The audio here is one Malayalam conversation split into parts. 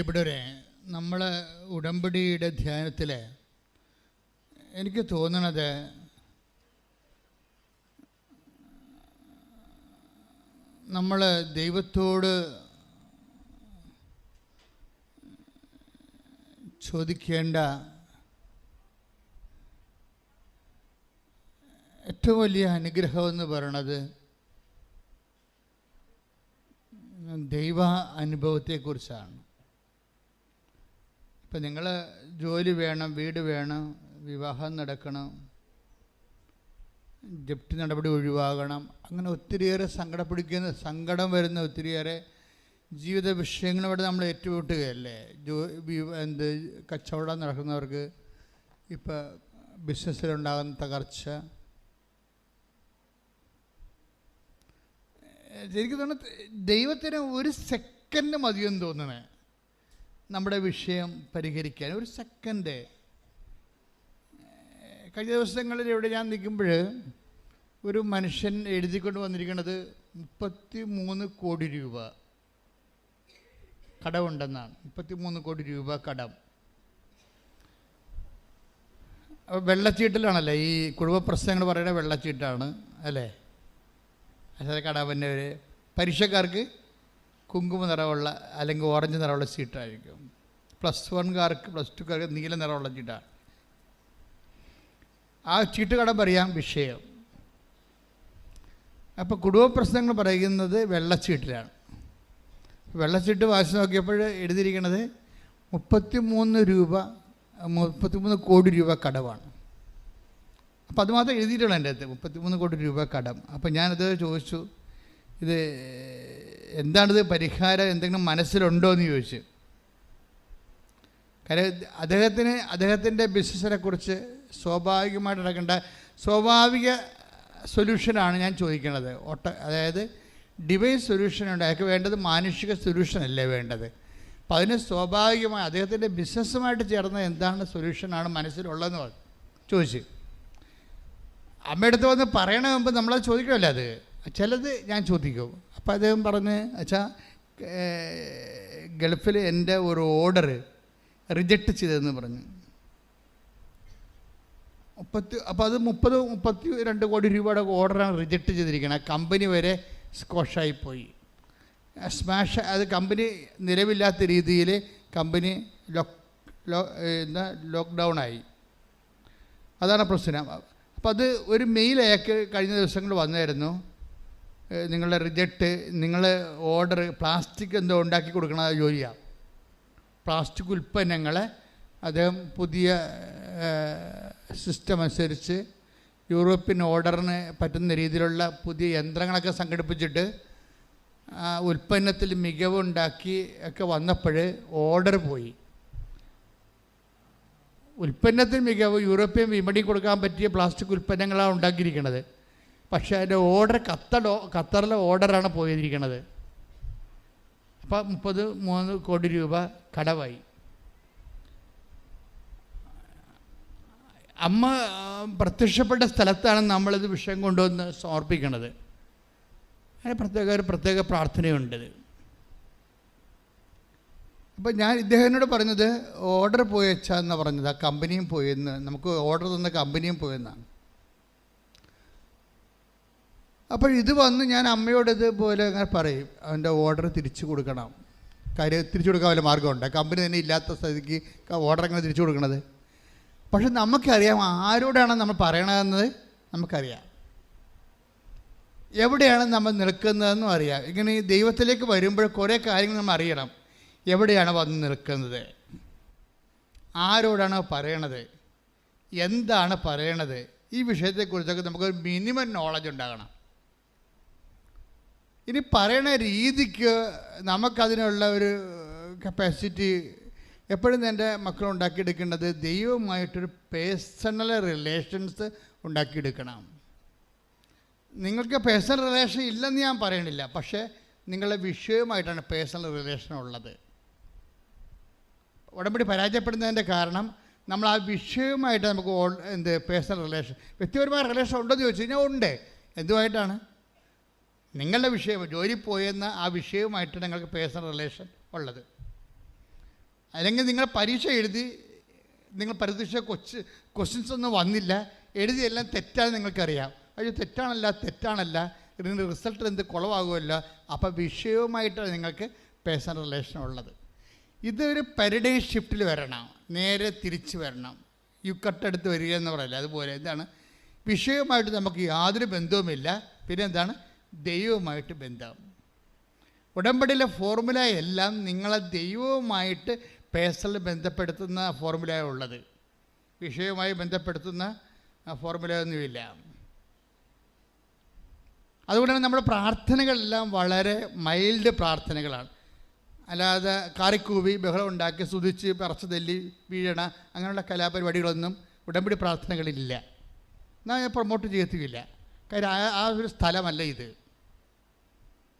ഇവിടെ നമ്മൾ ഉടമ്പടിയുടെ ധ്യാനത്തിൽ എനിക്ക് തോന്നണത് നമ്മൾ ദൈവത്തോട് ചോദിക്കേണ്ട ഏറ്റവും വലിയ അനുഗ്രഹം എന്ന് പറയണത് ദൈവ അനുഭവത്തെക്കുറിച്ചാണ്. ഇപ്പം നിങ്ങൾ ജോലി വേണം, വീട് വേണം, വിവാഹം നടക്കണം, ജപ്തി നടപടി ഒഴിവാകണം, അങ്ങനെ ഒത്തിരിയേറെ സങ്കടം വരുന്ന ഒത്തിരിയേറെ ജീവിത വിഷയങ്ങളോട് നമ്മൾ ഏറ്റുമുട്ടുകയല്ലേ. കച്ചവടം നടക്കുന്നവർക്ക് ഇപ്പം ബിസിനസ്സിലുണ്ടാകുന്ന തകർച്ച, എനിക്ക് തോന്നുന്നു ദൈവത്തിന് ഒരു സെക്കൻഡ് മതിയെന്ന് തോന്നണേ നമ്മുടെ വിഷയം പരിഹരിക്കാൻ. ഒരു സെക്കൻഡ്. കഴിഞ്ഞ ദിവസങ്ങളിൽ ഇവിടെ ഞാൻ നിൽക്കുമ്പോൾ ഒരു മനുഷ്യൻ എഴുതിക്കൊണ്ട് വന്നിരിക്കുന്നത് 33 കോടി രൂപ കടമുണ്ടെന്നാണ്. 33 കോടി രൂപ കടം. അപ്പോൾ വെള്ളച്ചീട്ടിലാണല്ലേ ഈ കുടുംബ പ്രശ്നങ്ങൾ പറയുന്ന വെള്ളച്ചീട്ടാണ് അല്ലേ. അതായത് കടവന്നവർ പരീക്ഷക്കാർക്ക് കുങ്കുമ നിറമുള്ള അല്ലെങ്കിൽ ഓറഞ്ച് നിറമുള്ള സീറ്റായിരിക്കും. +1കാർക്ക് +2കാർക്ക് നീല നിറമുള്ള ചീട്ടാണ്. ആ ചീട്ട് കടം പറയാം വിഷയം. അപ്പോൾ കുടുംബ പ്രശ്നങ്ങൾ പറയുന്നത് വെള്ളച്ചീട്ടിലാണ്. വെള്ളച്ചീട്ട് വായിച്ച് നോക്കിയപ്പോൾ എഴുതിയിരിക്കുന്നത് 33 കോടി രൂപ കടമാണ്. അപ്പോൾ അതുമാത്രം എഴുതിയിട്ടുള്ള എൻ്റെ അടുത്ത് 33 കോടി രൂപ കടം. അപ്പോൾ ഞാനത് ചോദിച്ചു, ഇത് എന്താണിത്, പരിഹാരം എന്തെങ്കിലും മനസ്സിലുണ്ടോ എന്ന് ചോദിച്ചു. കാര്യം അദ്ദേഹത്തിൻ്റെ ബിസിനസ്സിനെ കുറിച്ച് സ്വാഭാവികമായിട്ട് നടക്കേണ്ട സ്വാഭാവിക സൊല്യൂഷനാണ് ഞാൻ ചോദിക്കുന്നത്. അതായത് ഡിവൈൻ സൊല്യൂഷനുണ്ട്. അയാൾക്ക് വേണ്ടത് മാനുഷിക സൊല്യൂഷനല്ലേ വേണ്ടത്. അപ്പോൾ അതിന് സ്വാഭാവികമായി അദ്ദേഹത്തിൻ്റെ ബിസിനസ്സുമായിട്ട് ചേർന്ന എന്താണ് സൊല്യൂഷനാണ് മനസ്സിലുള്ളതെന്ന് ചോദിച്ചു. അമ്മയടുത്ത് വന്ന് പറയണ മുമ്പ് നമ്മളത് ചോദിക്കുമല്ലോ. അത് ചിലത് ഞാൻ ചോദിക്കും. അപ്പോൾ അദ്ദേഹം പറഞ്ഞ്, അച്ഛാ ഗൾഫിൽ എൻ്റെ ഒരു ഓർഡർ റിജക്റ്റ് ചെയ്തതെന്ന് പറഞ്ഞു. അപ്പോൾ അത് 32 കോടി രൂപയുടെ ഓർഡറാണ് റിജക്റ്റ് ചെയ്തിരിക്കുന്നത്. കമ്പനി വരെ സ്കോഷായിപ്പോയി, സ്മാഷ്. അത് കമ്പനി നിലവില്ലാത്ത രീതിയിൽ കമ്പനി ലോക്ക്ഡൗണായി. അതാണ് പ്രശ്നം. അപ്പോൾ അത് ഒരു മെയിൽ അയാൾക്ക് കഴിഞ്ഞ ദിവസങ്ങൾ വന്നായിരുന്നു. നിങ്ങളുടെ റിജക്റ്റ്, നിങ്ങൾ ഓർഡർ പ്ലാസ്റ്റിക് എന്തോ ഉണ്ടാക്കി കൊടുക്കണ ജോലിയാണ്. പ്ലാസ്റ്റിക് ഉൽപ്പന്നങ്ങളെ അദ്ദേഹം പുതിയ സിസ്റ്റം അനുസരിച്ച് യൂറോപ്യൻ ഓർഡറിന് പറ്റുന്ന രീതിയിലുള്ള പുതിയ യന്ത്രങ്ങളൊക്കെ സംഘടിപ്പിച്ചിട്ട് ഉൽപ്പന്നത്തിൽ മികവുണ്ടാക്കി ഒക്കെ വന്നപ്പോൾ ഓർഡർ പോയി. ഉൽപ്പന്നത്തിന് മികവ് യൂറോപ്യൻ വിപണി കൊടുക്കാൻ പറ്റിയ പ്ലാസ്റ്റിക് ഉൽപ്പന്നങ്ങളാണ് ഉണ്ടാക്കിയിരിക്കുന്നത്. പക്ഷേ അതിൻ്റെ ഓർഡർ ഖത്തറിലെ ഓർഡറാണ് പോയിരിക്കുന്നത്. അപ്പോൾ 33 കോടി രൂപ കടമായി. അമ്മ പ്രത്യക്ഷപ്പെട്ട സ്ഥലത്താണ് നമ്മളിത് വിഷയം കൊണ്ടുവന്ന് സമർപ്പിക്കുന്നത്. അതിന് പ്രത്യേക പ്രാർത്ഥനയുണ്ട്. അപ്പോൾ ഞാൻ ഇദ്ദേഹത്തിനോട് പറഞ്ഞത് ഓർഡർ പോയെച്ചാന്ന് പറഞ്ഞത്. ആ കമ്പനിയും പോയെന്ന്, നമുക്ക് ഓർഡർ തന്ന കമ്പനിയും പോയെന്നാണ്. അപ്പോൾ ഇത് വന്ന് ഞാൻ അമ്മയോട് ഇതുപോലെ അങ്ങനെ പറയും, അവൻ്റെ ഓർഡർ തിരിച്ചു കൊടുക്കണം. കാര്യം തിരിച്ചു കൊടുക്കാൻ വല്ല മാർഗമുണ്ട്. കമ്പനി തന്നെ ഇല്ലാത്ത സ്ഥിതിക്ക് ഓർഡർ എങ്ങനെ തിരിച്ചു കൊടുക്കണത്? പക്ഷെ നമുക്കറിയാം ആരോടാണ് നമ്മൾ പറയണതെന്നത് നമുക്കറിയാം, എവിടെയാണ് നമ്മൾ നിൽക്കുന്നതെന്നും അറിയാം. ഇങ്ങനെ ദൈവത്തിലേക്ക് വരുമ്പോൾ കുറേ കാര്യങ്ങൾ നമ്മൾ അറിയണം. എവിടെയാണ് വന്ന് നിൽക്കുന്നത്, ആരോടാണ് പറയണത്, എന്താണ് പറയണത്, ഈ വിഷയത്തെക്കുറിച്ചൊക്കെ നമുക്കൊരു മിനിമം നോളജ് ഉണ്ടാകണം. ഇനി പറയണ രീതിക്ക് നമുക്കതിനുള്ള ഒരു കപ്പാസിറ്റി എപ്പോഴും എൻ്റെ മക്കളുണ്ടാക്കിയെടുക്കേണ്ടത് ദൈവവുമായിട്ടൊരു പേഴ്സണൽ റിലേഷൻസ് ഉണ്ടാക്കിയെടുക്കണം. നിങ്ങൾക്ക് പേഴ്സണൽ റിലേഷൻ ഇല്ലെന്ന് ഞാൻ പറയണില്ല, പക്ഷേ നിങ്ങളുടെ വിഷയവുമായിട്ടാണ് പേഴ്സണൽ റിലേഷൻ ഉള്ളത്. ഉടമ്പടി പരാജയപ്പെടുന്നതിൻ്റെ കാരണം നമ്മൾ ആ വിഷയവുമായിട്ട് നമുക്ക് പേഴ്സണൽ റിലേഷൻ, വ്യക്തിപരമായ റിലേഷൻ ഉണ്ടോയെന്ന് ചോദിച്ചു കഴിഞ്ഞാൽ ഉണ്ട്. എന്തുമായിട്ടാണ്? നിങ്ങളുടെ വിഷയം, ജോലി പോയെന്ന ആ വിഷയവുമായിട്ട് നിങ്ങൾക്ക് പേഴ്സണൽ റിലേഷൻ ഉള്ളത്. അല്ലെങ്കിൽ നിങ്ങൾ പരീക്ഷ എഴുതി, നിങ്ങൾ പരീക്ഷ ക്വസ്റ്റ്യൻസ് ഒന്നും വന്നില്ല, എഴുതിയെല്ലാം തെറ്റാണെന്ന് നിങ്ങൾക്കറിയാം. അയ്യോ തെറ്റാണല്ല ഇതിൻ്റെ റിസൾട്ട് എന്ത് കുളമാകുമല്ലോ. അപ്പോൾ വിഷയവുമായിട്ടാണ് നിങ്ങൾക്ക് പേഴ്സണൽ റിലേഷൻ ഉള്ളത്. ഇതൊരു പാരഡൈം ഷിഫ്റ്റിൽ വരണം, നേരെ തിരിച്ച് വരണം. യുക്കട്ടെടുത്ത് വരിക എന്ന് പറയില്ല, അതുപോലെ എന്താണ് വിഷയവുമായിട്ട് നമുക്ക് യാതൊരു ബന്ധവുമില്ല. പിന്നെ എന്താണ് ദൈവവുമായിട്ട് ബന്ധം. ഉടമ്പടിയിലെ ഫോർമുല എല്ലാം നിങ്ങളെ ദൈവവുമായിട്ട് പേഴ്സണൽ ബന്ധപ്പെടുത്തുന്ന ഫോർമുലയാണ് ഉള്ളത്. വിഷയവുമായി ബന്ധപ്പെടുത്തുന്ന ഫോർമുലയൊന്നുമില്ല. അതുകൊണ്ടാണ് നമ്മുടെ പ്രാർത്ഥനകളെല്ലാം വളരെ മൈൽഡ് പ്രാർത്ഥനകളാണ്. അല്ലാതെ കാറിക്കൂവി ബഹളം ഉണ്ടാക്കി സ്തുതിച്ച് പറച്ച് തല്ലി വീഴണ അങ്ങനെയുള്ള കലാപരിപാടികളൊന്നും ഉടമ്പടി പ്രാർത്ഥനകളില്ല. എന്നാൽ ഞാൻ പ്രൊമോട്ട് ചെയ്യത്തുമില്ല. കാര്യം ആ ഒരു സ്ഥലമല്ല ഇത്.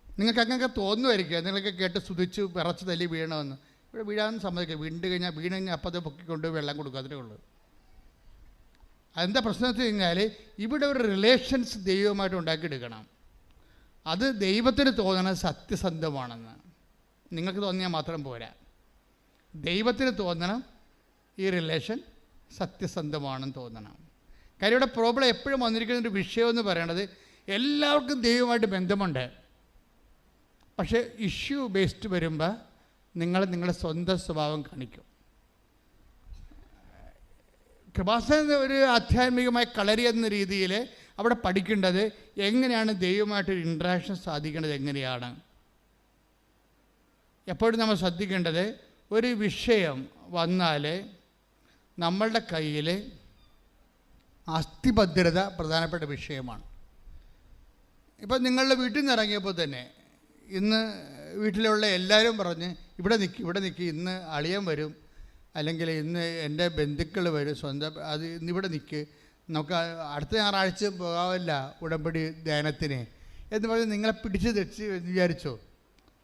നിങ്ങൾക്ക് അങ്ങനെയൊക്കെ തോന്നുമായിരിക്കുക, നിങ്ങളൊക്കെ കേട്ട് സ്തുതിച്ച് വിറച്ച് തല്ലി വീഴണമെന്ന്. ഇവിടെ വീഴാൻ സമ്മതിക്കുക. വീണ് കഴിഞ്ഞാൽ അപ്പം അത് പൊക്കിക്കൊണ്ട് വെള്ളം കൊടുക്കുക, അതിനേ ഉള്ളൂ. അതെന്താ പ്രശ്നം വെച്ച് കഴിഞ്ഞാൽ ഇവിടെ ഒരു റിലേഷൻസ് ദൈവവുമായിട്ട് ഉണ്ടാക്കിയെടുക്കണം. അത് ദൈവത്തിന് തോന്നണം സത്യസന്ധമാണെന്ന്. നിങ്ങൾക്ക് തോന്നിയാൽ മാത്രം പോരാ, ദൈവത്തിന് തോന്നണം ഈ റിലേഷൻ സത്യസന്ധമാണെന്ന് തോന്നണം. കാര്യം ഇവിടെ പ്രോബ്ലം എപ്പോഴും വന്നിരിക്കുന്ന ഒരു വിഷയമെന്ന് പറയണത്, എല്ലാവർക്കും ദൈവമായിട്ട് ബന്ധമുണ്ട്. പക്ഷേ ഇഷ്യൂ ബേസ്ഡ് വരുമ്പോൾ നിങ്ങളുടെ സ്വന്തം സ്വഭാവം കാണിക്കും. കൃപാസന ഒരു ആധ്യാത്മികമായ കളരി എന്ന രീതിയിൽ അവിടെ പഠിക്കേണ്ടത് എങ്ങനെയാണ് ദൈവമായിട്ടൊരു ഇൻട്രാക്ഷൻ സാധിക്കേണ്ടത് എങ്ങനെയാണ്. എപ്പോഴും നമ്മൾ ശ്രദ്ധിക്കേണ്ടത്, ഒരു വിഷയം വന്നാൽ നമ്മളുടെ കയ്യിൽ അസ്ഥിഭദ്രത പ്രധാനപ്പെട്ട വിഷയമാണ്. ഇപ്പം നിങ്ങളുടെ വീട്ടിൽ നിന്ന് ഇറങ്ങിയപ്പോൾ തന്നെ ഇന്ന് വീട്ടിലുള്ള എല്ലാവരും പറഞ്ഞ് ഇവിടെ നിൽക്കി ഇന്ന് അളിയൻ വരും, അല്ലെങ്കിൽ ഇന്ന് എൻ്റെ ബന്ധുക്കൾ വരും, സ്വന്തം അത് ഇന്നിവിടെ നിൽക്ക്, നമുക്ക് അടുത്ത ഞായറാഴ്ച പോകാമല്ല ഉടമ്പടി ധ്യാനത്തിന് എന്ന് പറഞ്ഞ് നിങ്ങളെ പിടിച്ച് തെച്ച് വിചാരിച്ചോ.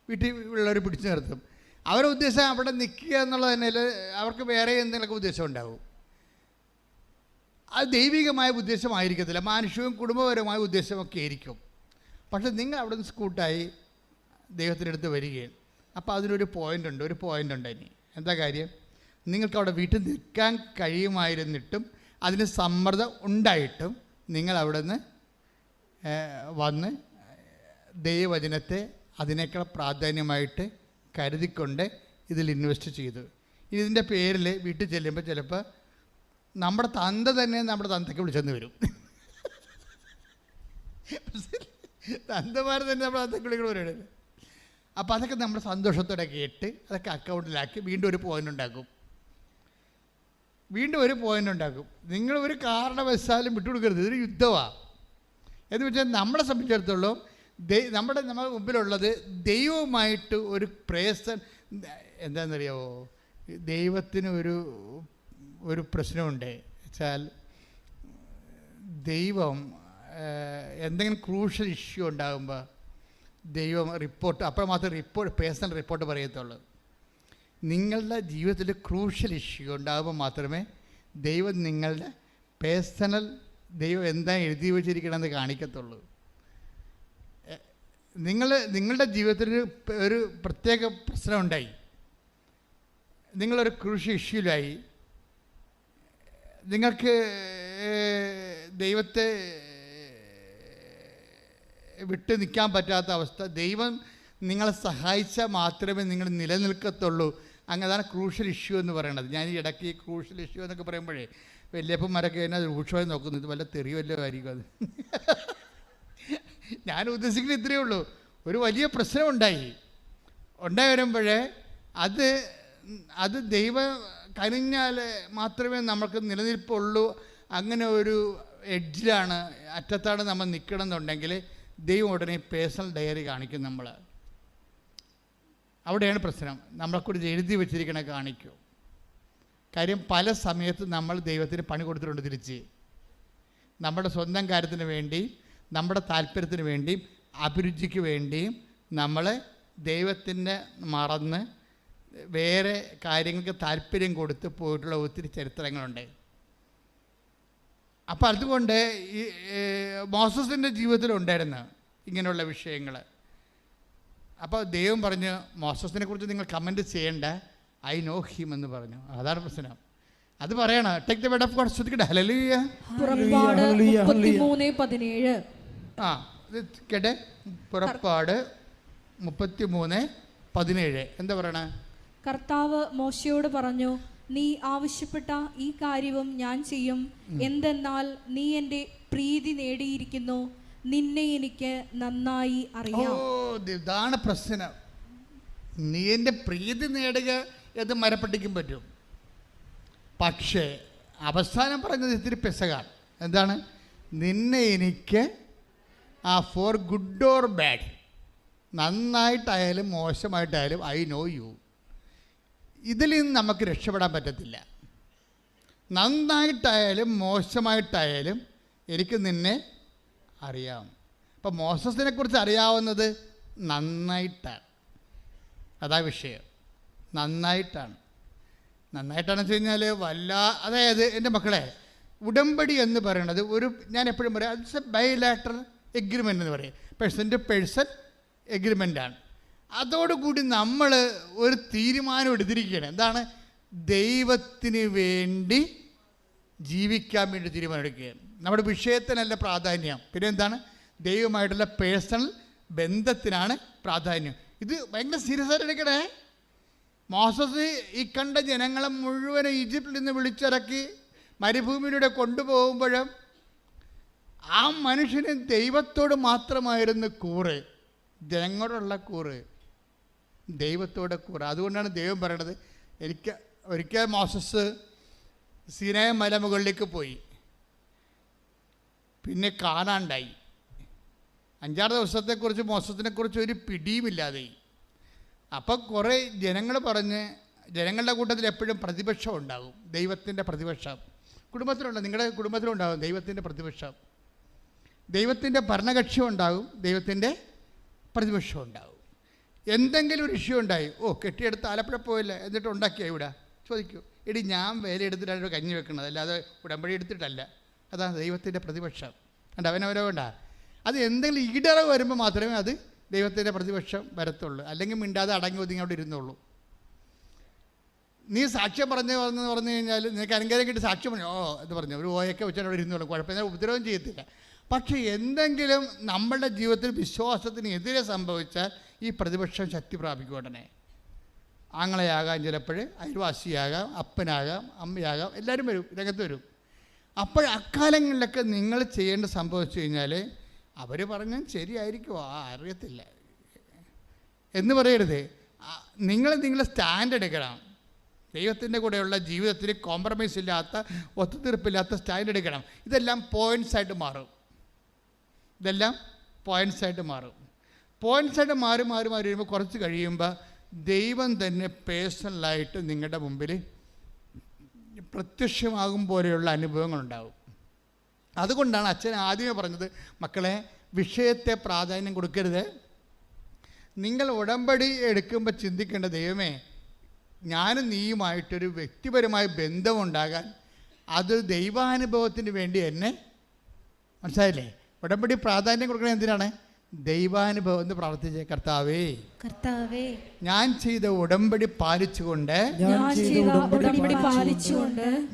വീട്ടിൽ ഉള്ളവർ പിടിച്ചു നിർത്തും. അവരുടെ ഉദ്ദേശം അവിടെ നിൽക്കുക എന്നുള്ളത് തന്നെ അവർക്ക് വേറെ എന്തെങ്കിലുമൊക്കെ ഉദ്ദേശം ഉണ്ടാവും. അത് ദൈവികമായ ഉദ്ദേശമായിരിക്കത്തില്ല, മാനുഷികവും കുടുംബപരമായ ഉദ്ദേശമൊക്കെ ആയിരിക്കും. പക്ഷെ നിങ്ങൾ അവിടെ നിന്ന് സ്കൂട്ടായി ദൈവത്തിനടുത്ത് വരികയും അപ്പോൾ അതിനൊരു പോയിൻ്റ് ഉണ്ട്. ഇനി എന്താ കാര്യം, നിങ്ങൾക്ക് അവിടെ വീട്ടിൽ നിൽക്കാൻ കഴിയുമായിരുന്നിട്ടും അതിന് സമ്മർദ്ദം ഉണ്ടായിട്ടും നിങ്ങൾ അവിടെ നിന്ന് വന്ന് ദൈവവചനത്തെ അതിനേക്കാൾ പ്രാധാന്യമായിട്ട് കരുതിക്കൊണ്ട് ഇതിൽ ഇൻവെസ്റ്റ് ചെയ്തു. ഇതിൻ്റെ പേരിൽ വീട്ടിൽ ചെല്ലുമ്പോൾ ചിലപ്പോൾ നമ്മുടെ തന്ത തന്നെ നമ്മുടെ തന്തയ്ക്ക് വിളിച്ചെന്ന് വരും. തന്തമാർ തന്നെ നമ്മുടെ തന്തയ്ക്ക് വിളിക്കണ വരുന്നത്. അപ്പോൾ അതൊക്കെ നമ്മൾ സന്തോഷത്തോടെ കേട്ട് അതൊക്കെ അക്കൗണ്ടിലാക്കി വീണ്ടും ഒരു പോയിൻ്റ് ഉണ്ടാക്കും. നിങ്ങൾ ഒരു കാരണവശാലും വിട്ടുകൊടുക്കരുത്. ഇതൊരു യുദ്ധമാണ്. എന്ന് വെച്ചാൽ നമ്മളെ സംബന്ധിച്ചിടത്തോളം നമ്മുടെ മുമ്പിലുള്ളത് ദൈവവുമായിട്ട് ഒരു എന്താണെന്നറിയാമോ, ദൈവത്തിന് ഒരു പ്രശ്നമുണ്ട് വെച്ചാൽ, ദൈവം എന്തെങ്കിലും ക്രൂഷ്യൽ ഇഷ്യൂ ഉണ്ടാകുമ്പോൾ ദൈവം റിപ്പോർട്ട് അപ്പോൾ മാത്രമേ പേഴ്സണൽ റിപ്പോർട്ട് പറയത്തുള്ളൂ. നിങ്ങളുടെ ജീവിതത്തിൽ ക്രൂഷ്യൽ ഇഷ്യൂ ഉണ്ടാകുമ്പോൾ മാത്രമേ ദൈവം നിങ്ങളുടെ പേഴ്സണൽ ദൈവം എന്താ എഴുതി വച്ചിരിക്കണമെന്ന് കാണിക്കത്തുള്ളൂ. നിങ്ങളുടെ ജീവിതത്തിൽ ഒരു പ്രത്യേക പ്രശ്നമുണ്ടായി, നിങ്ങളൊരു ക്രൂഷ്യൽ ഇഷ്യൂലായി, നിങ്ങൾക്ക് ദൈവത്തെ വിട്ട് നിൽക്കാൻ പറ്റാത്ത അവസ്ഥ, ദൈവം നിങ്ങളെ സഹായിച്ചാൽ മാത്രമേ നിങ്ങൾ നിലനിൽക്കത്തുള്ളൂ. അങ്ങനെയാണ് ക്രൂഷ്യൽ ഇഷ്യൂ എന്ന് പറയുന്നത്. ഞാൻ ഈ ഇടയ്ക്ക് ഈ ക്രൂഷ്യൽ ഇഷ്യൂ എന്നൊക്കെ പറയുമ്പോഴേ വല്യപ്പന്മാരൊക്കെ എന്നെ രൂക്ഷമായി നോക്കുന്നത്, വല്ല തെറി വല്ലതും ആയിരിക്കും അത്. ഞാൻ ഉദ്ദേശിക്കുന്നത് ഇത്രയേ ഉള്ളൂ. ഒരു വലിയ പ്രശ്നം ഉണ്ടായി വരുമ്പോഴേ അത് ദൈവം കഴിഞ്ഞാൽ മാത്രമേ നമുക്ക് നിലനിൽപ്പുള്ളൂ. അങ്ങനെ ഒരു എഡ്ജിലാണ്, അറ്റത്താണ് നമ്മൾ നിൽക്കണം എന്നുണ്ടെങ്കിൽ ദൈവം ഉടനെ പേഴ്സണൽ ഡയറി കാണിക്കും. നമ്മൾ അവിടെയാണ് പ്രശ്നം. നമ്മളെക്കുറിച്ച് എഴുതി വെച്ചിരിക്കണ കാണിക്കും. കാര്യം പല സമയത്ത് നമ്മൾ ദൈവത്തിന് പണി കൊടുത്തിട്ടുണ്ട് തിരിച്ച്. നമ്മുടെ സ്വന്തം കാര്യത്തിന് വേണ്ടി, നമ്മുടെ താല്പര്യത്തിന് വേണ്ടിയും അഭിരുചിക്ക് വേണ്ടിയും നമ്മൾ ദൈവത്തിൻ്റെ മറന്ന് വേറെ കാര്യങ്ങൾക്ക് താല്പര്യം കൊടുത്ത് പോയിട്ടുള്ള ഒത്തിരി ചരിത്രങ്ങളുണ്ട്. അപ്പോൾ അതുകൊണ്ട് ഈ മോസസിൻ്റെ ജീവിതത്തിലുണ്ടായിരുന്നു ഇങ്ങനെയുള്ള വിഷയങ്ങൾ. അപ്പോൾ ദൈവം പറഞ്ഞു, മോസസിനെ കുറിച്ച് നിങ്ങൾ കമൻറ്റ് ചെയ്യേണ്ട, ഐ നോ ഹിം എന്ന് പറഞ്ഞു. അതാണ് പ്രശ്നം. അത് പറയണം. Take the word of God. ശ്രദ്ധിക്കട്ടെ. ഹല്ലേലൂയ. പുറപ്പാട് 33:17. ഇത് കേട്ടെ. പുറപ്പാട് 33:17 എന്താ പറയണേ? കർത്താവ് മോശയോട് പറഞ്ഞു, നീ ആവശ്യപ്പെട്ട ഈ കാര്യവും ഞാൻ ചെയ്യും. എന്തെന്നാൽ നീ എൻ്റെ പ്രീതി നേടിയിരിക്കുന്നു, നിന്നെ എനിക്ക് നന്നായി അറിയാം. ഇതാണ് പ്രശ്നം. നീ എൻ്റെ പ്രീതി നേടുക എന്ന് മരപ്പെട്ടിക്കും പറ്റും. പക്ഷേ അവസാനം പറഞ്ഞത് ഇത്തിരി പെസകാണ്. എന്താണ്? നിന്നെ എനിക്ക് ഫോർ ഗുഡ് ഓർ ബാഡ്, നന്നായിട്ടായാലും മോശമായിട്ടായാലും ഐ നോ യു. ഇതിൽ നിന്ന് നമുക്ക് രക്ഷപ്പെടാൻ പറ്റത്തില്ല. നന്നായിട്ടായാലും മോശമായിട്ടായാലും എനിക്ക് നിന്നെ അറിയാം. അപ്പം മോസസിനെ കുറിച്ച് അറിയാവുന്നത് നന്നായിട്ടാണ്. അതാ വിഷയം. നന്നായിട്ടാണെന്ന് വെച്ച് കഴിഞ്ഞാൽ അതായത് എൻ്റെ മക്കളെ, ഉടമ്പടി എന്ന് പറയുന്നത് ഞാൻ എപ്പോഴും പറയാം, ഇറ്റ്സ് എ ബൈലാറ്ററൽ എഗ്രിമെൻ്റ് എന്ന് പറയും. പേഴ്സൺ ടു പേഴ്സൺ എഗ്രിമെൻ്റാണ്. അതോടുകൂടി നമ്മൾ ഒരു തീരുമാനം എടുത്തിരിക്കുകയാണ്. എന്താണ്? ദൈവത്തിന് വേണ്ടി ജീവിക്കാൻ വേണ്ടി തീരുമാനം എടുക്കുകയാണ്. നമ്മുടെ വിഷയത്തിനല്ല പ്രാധാന്യം. പിന്നെ എന്താണ്? ദൈവമായിട്ടുള്ള പേഴ്സണൽ ബന്ധത്തിനാണ് പ്രാധാന്യം. ഇത് ഭയങ്കര സീരിയസ് ആയിട്ട് എടുക്കണേ. മോസസ് ഈ കണ്ട ജനങ്ങളെ മുഴുവനും ഈജിപ്തിൽ നിന്ന് വിളിച്ചിറക്കി മരുഭൂമിയിലൂടെ കൊണ്ടുപോകുമ്പോഴും ആ മനുഷ്യന് ദൈവത്തോട് മാത്രമായിരുന്നു കൂറ്, ജനങ്ങളോടുള്ള കൂറ്, ദൈവത്തോടെ കൂറ്. അതുകൊണ്ടാണ് ദൈവം പറയണത്, ഒരിക്കൽ മോസസ് സീനായ മലമുകളിലേക്ക് പോയി, പിന്നെ കാണാണ്ടായി. 5-6 ദിവസത്തെക്കുറിച്ച് മോസസിനെക്കുറിച്ച് ഒരു പിടിയുമില്ലാതെ. അപ്പം കുറേ ജനങ്ങൾ പറഞ്ഞ്, ജനങ്ങളുടെ കൂട്ടത്തിൽ എപ്പോഴും പ്രതിപക്ഷം ഉണ്ടാകും, ദൈവത്തിൻ്റെ പ്രതിപക്ഷം. കുടുംബത്തിലുണ്ട്, നിങ്ങളുടെ കുടുംബത്തിലുണ്ടാകും ദൈവത്തിൻ്റെ പ്രതിപക്ഷം. ദൈവത്തിൻ്റെ ഭരണകക്ഷ്യം ഉണ്ടാകും, ദൈവത്തിൻ്റെ പ്രതിപക്ഷം ഉണ്ടാകും. എന്തെങ്കിലും ഒരു ഇഷ്യൂ ഉണ്ടായി, കെട്ടിയെടുത്ത് ആലപ്പുഴ പോയില്ല, എന്നിട്ട് ഉണ്ടാക്കിയ ഇവിടെ ചോദിക്കൂ, എടി ഞാൻ വേല എടുത്തിട്ടാണ് കഞ്ഞി വെക്കുന്നത്, അല്ലാതെ ഉടമ്പടി എടുത്തിട്ടല്ല. അതാണ് ദൈവത്തിൻ്റെ പ്രതിപക്ഷം. അവനവരോ വേണ്ട. അത് എന്തെങ്കിലും ഈടറവ് വരുമ്പോൾ മാത്രമേ അത് ദൈവത്തിൻ്റെ പ്രതിപക്ഷം വരത്തുള്ളൂ. അല്ലെങ്കിൽ മിണ്ടാതെ അടങ്ങി ഒതുങ്ങി അവിടെ ഇരുന്നുള്ളൂ. നീ സാക്ഷ്യം പറഞ്ഞു കഴിഞ്ഞാൽ നിനക്ക് അനുഗ്രഹം കിട്ടി സാക്ഷ്യം പറഞ്ഞു എന്ന് പറഞ്ഞു ഒരു ഓയൊക്കെ വെച്ചാൽ അവിടെ ഇരുന്നോളൂ, കുഴപ്പമില്ല, ഉപദ്രവം ചെയ്യത്തില്ല. പക്ഷേ എന്തെങ്കിലും നമ്മളുടെ ജീവിതത്തിൽ വിശ്വാസത്തിന് എതിരെ സംഭവിച്ചാൽ ഈ പ്രതിപക്ഷം ശക്തി പ്രാപിക്കും. ഉടനെ ആങ്ങളെയാകാം, ചിലപ്പോൾ അയൽവാസിയാകാം, അപ്പനാകാം, അമ്മയാകാം, എല്ലാവരും വരും, രംഗത്ത് വരും. അപ്പോൾ അക്കാലങ്ങളിലൊക്കെ നിങ്ങൾ ചെയ്യേണ്ട സംഭവിച്ചു കഴിഞ്ഞാൽ അവർ പറഞ്ഞാൽ ശരിയായിരിക്കുമോ അറിയത്തില്ല എന്ന് പറയരുത്. നിങ്ങൾ സ്റ്റാൻഡ് എടുക്കണം. ദൈവത്തിൻ്റെ കൂടെയുള്ള ജീവിതത്തിൽ കോംപ്രമൈസ് ഇല്ലാത്ത, ഒത്തുതീർപ്പില്ലാത്ത സ്റ്റാൻഡ് എടുക്കണം. ഇതെല്ലാം പോയിൻറ്റ്സായിട്ട് മാറും. പോയിൻറ്റ്സായിട്ട് മാറി വരുമ്പോൾ കുറച്ച് കഴിയുമ്പോൾ ദൈവം തന്നെ പേഴ്സണലായിട്ട് നിങ്ങളുടെ മുമ്പിൽ പ്രത്യക്ഷമാകും പോലെയുള്ള അനുഭവങ്ങളുണ്ടാവും. അതുകൊണ്ടാണ് അച്ഛൻ ആദ്യമേ പറഞ്ഞത്, മക്കളെ വിഷയത്തെ പ്രാധാന്യം കൊടുക്കരുത്. നിങ്ങൾ ഉടമ്പടി എടുക്കുമ്പോൾ ചിന്തിക്കേണ്ട, ദൈവമേ ഞാനും നീയുമായിട്ടൊരു വ്യക്തിപരമായ ബന്ധമുണ്ടാകാൻ അത് ദൈവാനുഭവത്തിന് വേണ്ടി എന്നെ, മനസ്സിലായില്ലേ? ഉടമ്പടി പ്രാധാന്യം കൊടുക്കണത് എന്തിനാണ്? ദൈവാനുഭവം എന്ന് പ്രാർത്ഥിച്ചേ. കർത്താവേ, ഞാൻ ചെയ്ത ഉടമ്പടി പാലിച്ചുകൊണ്ട്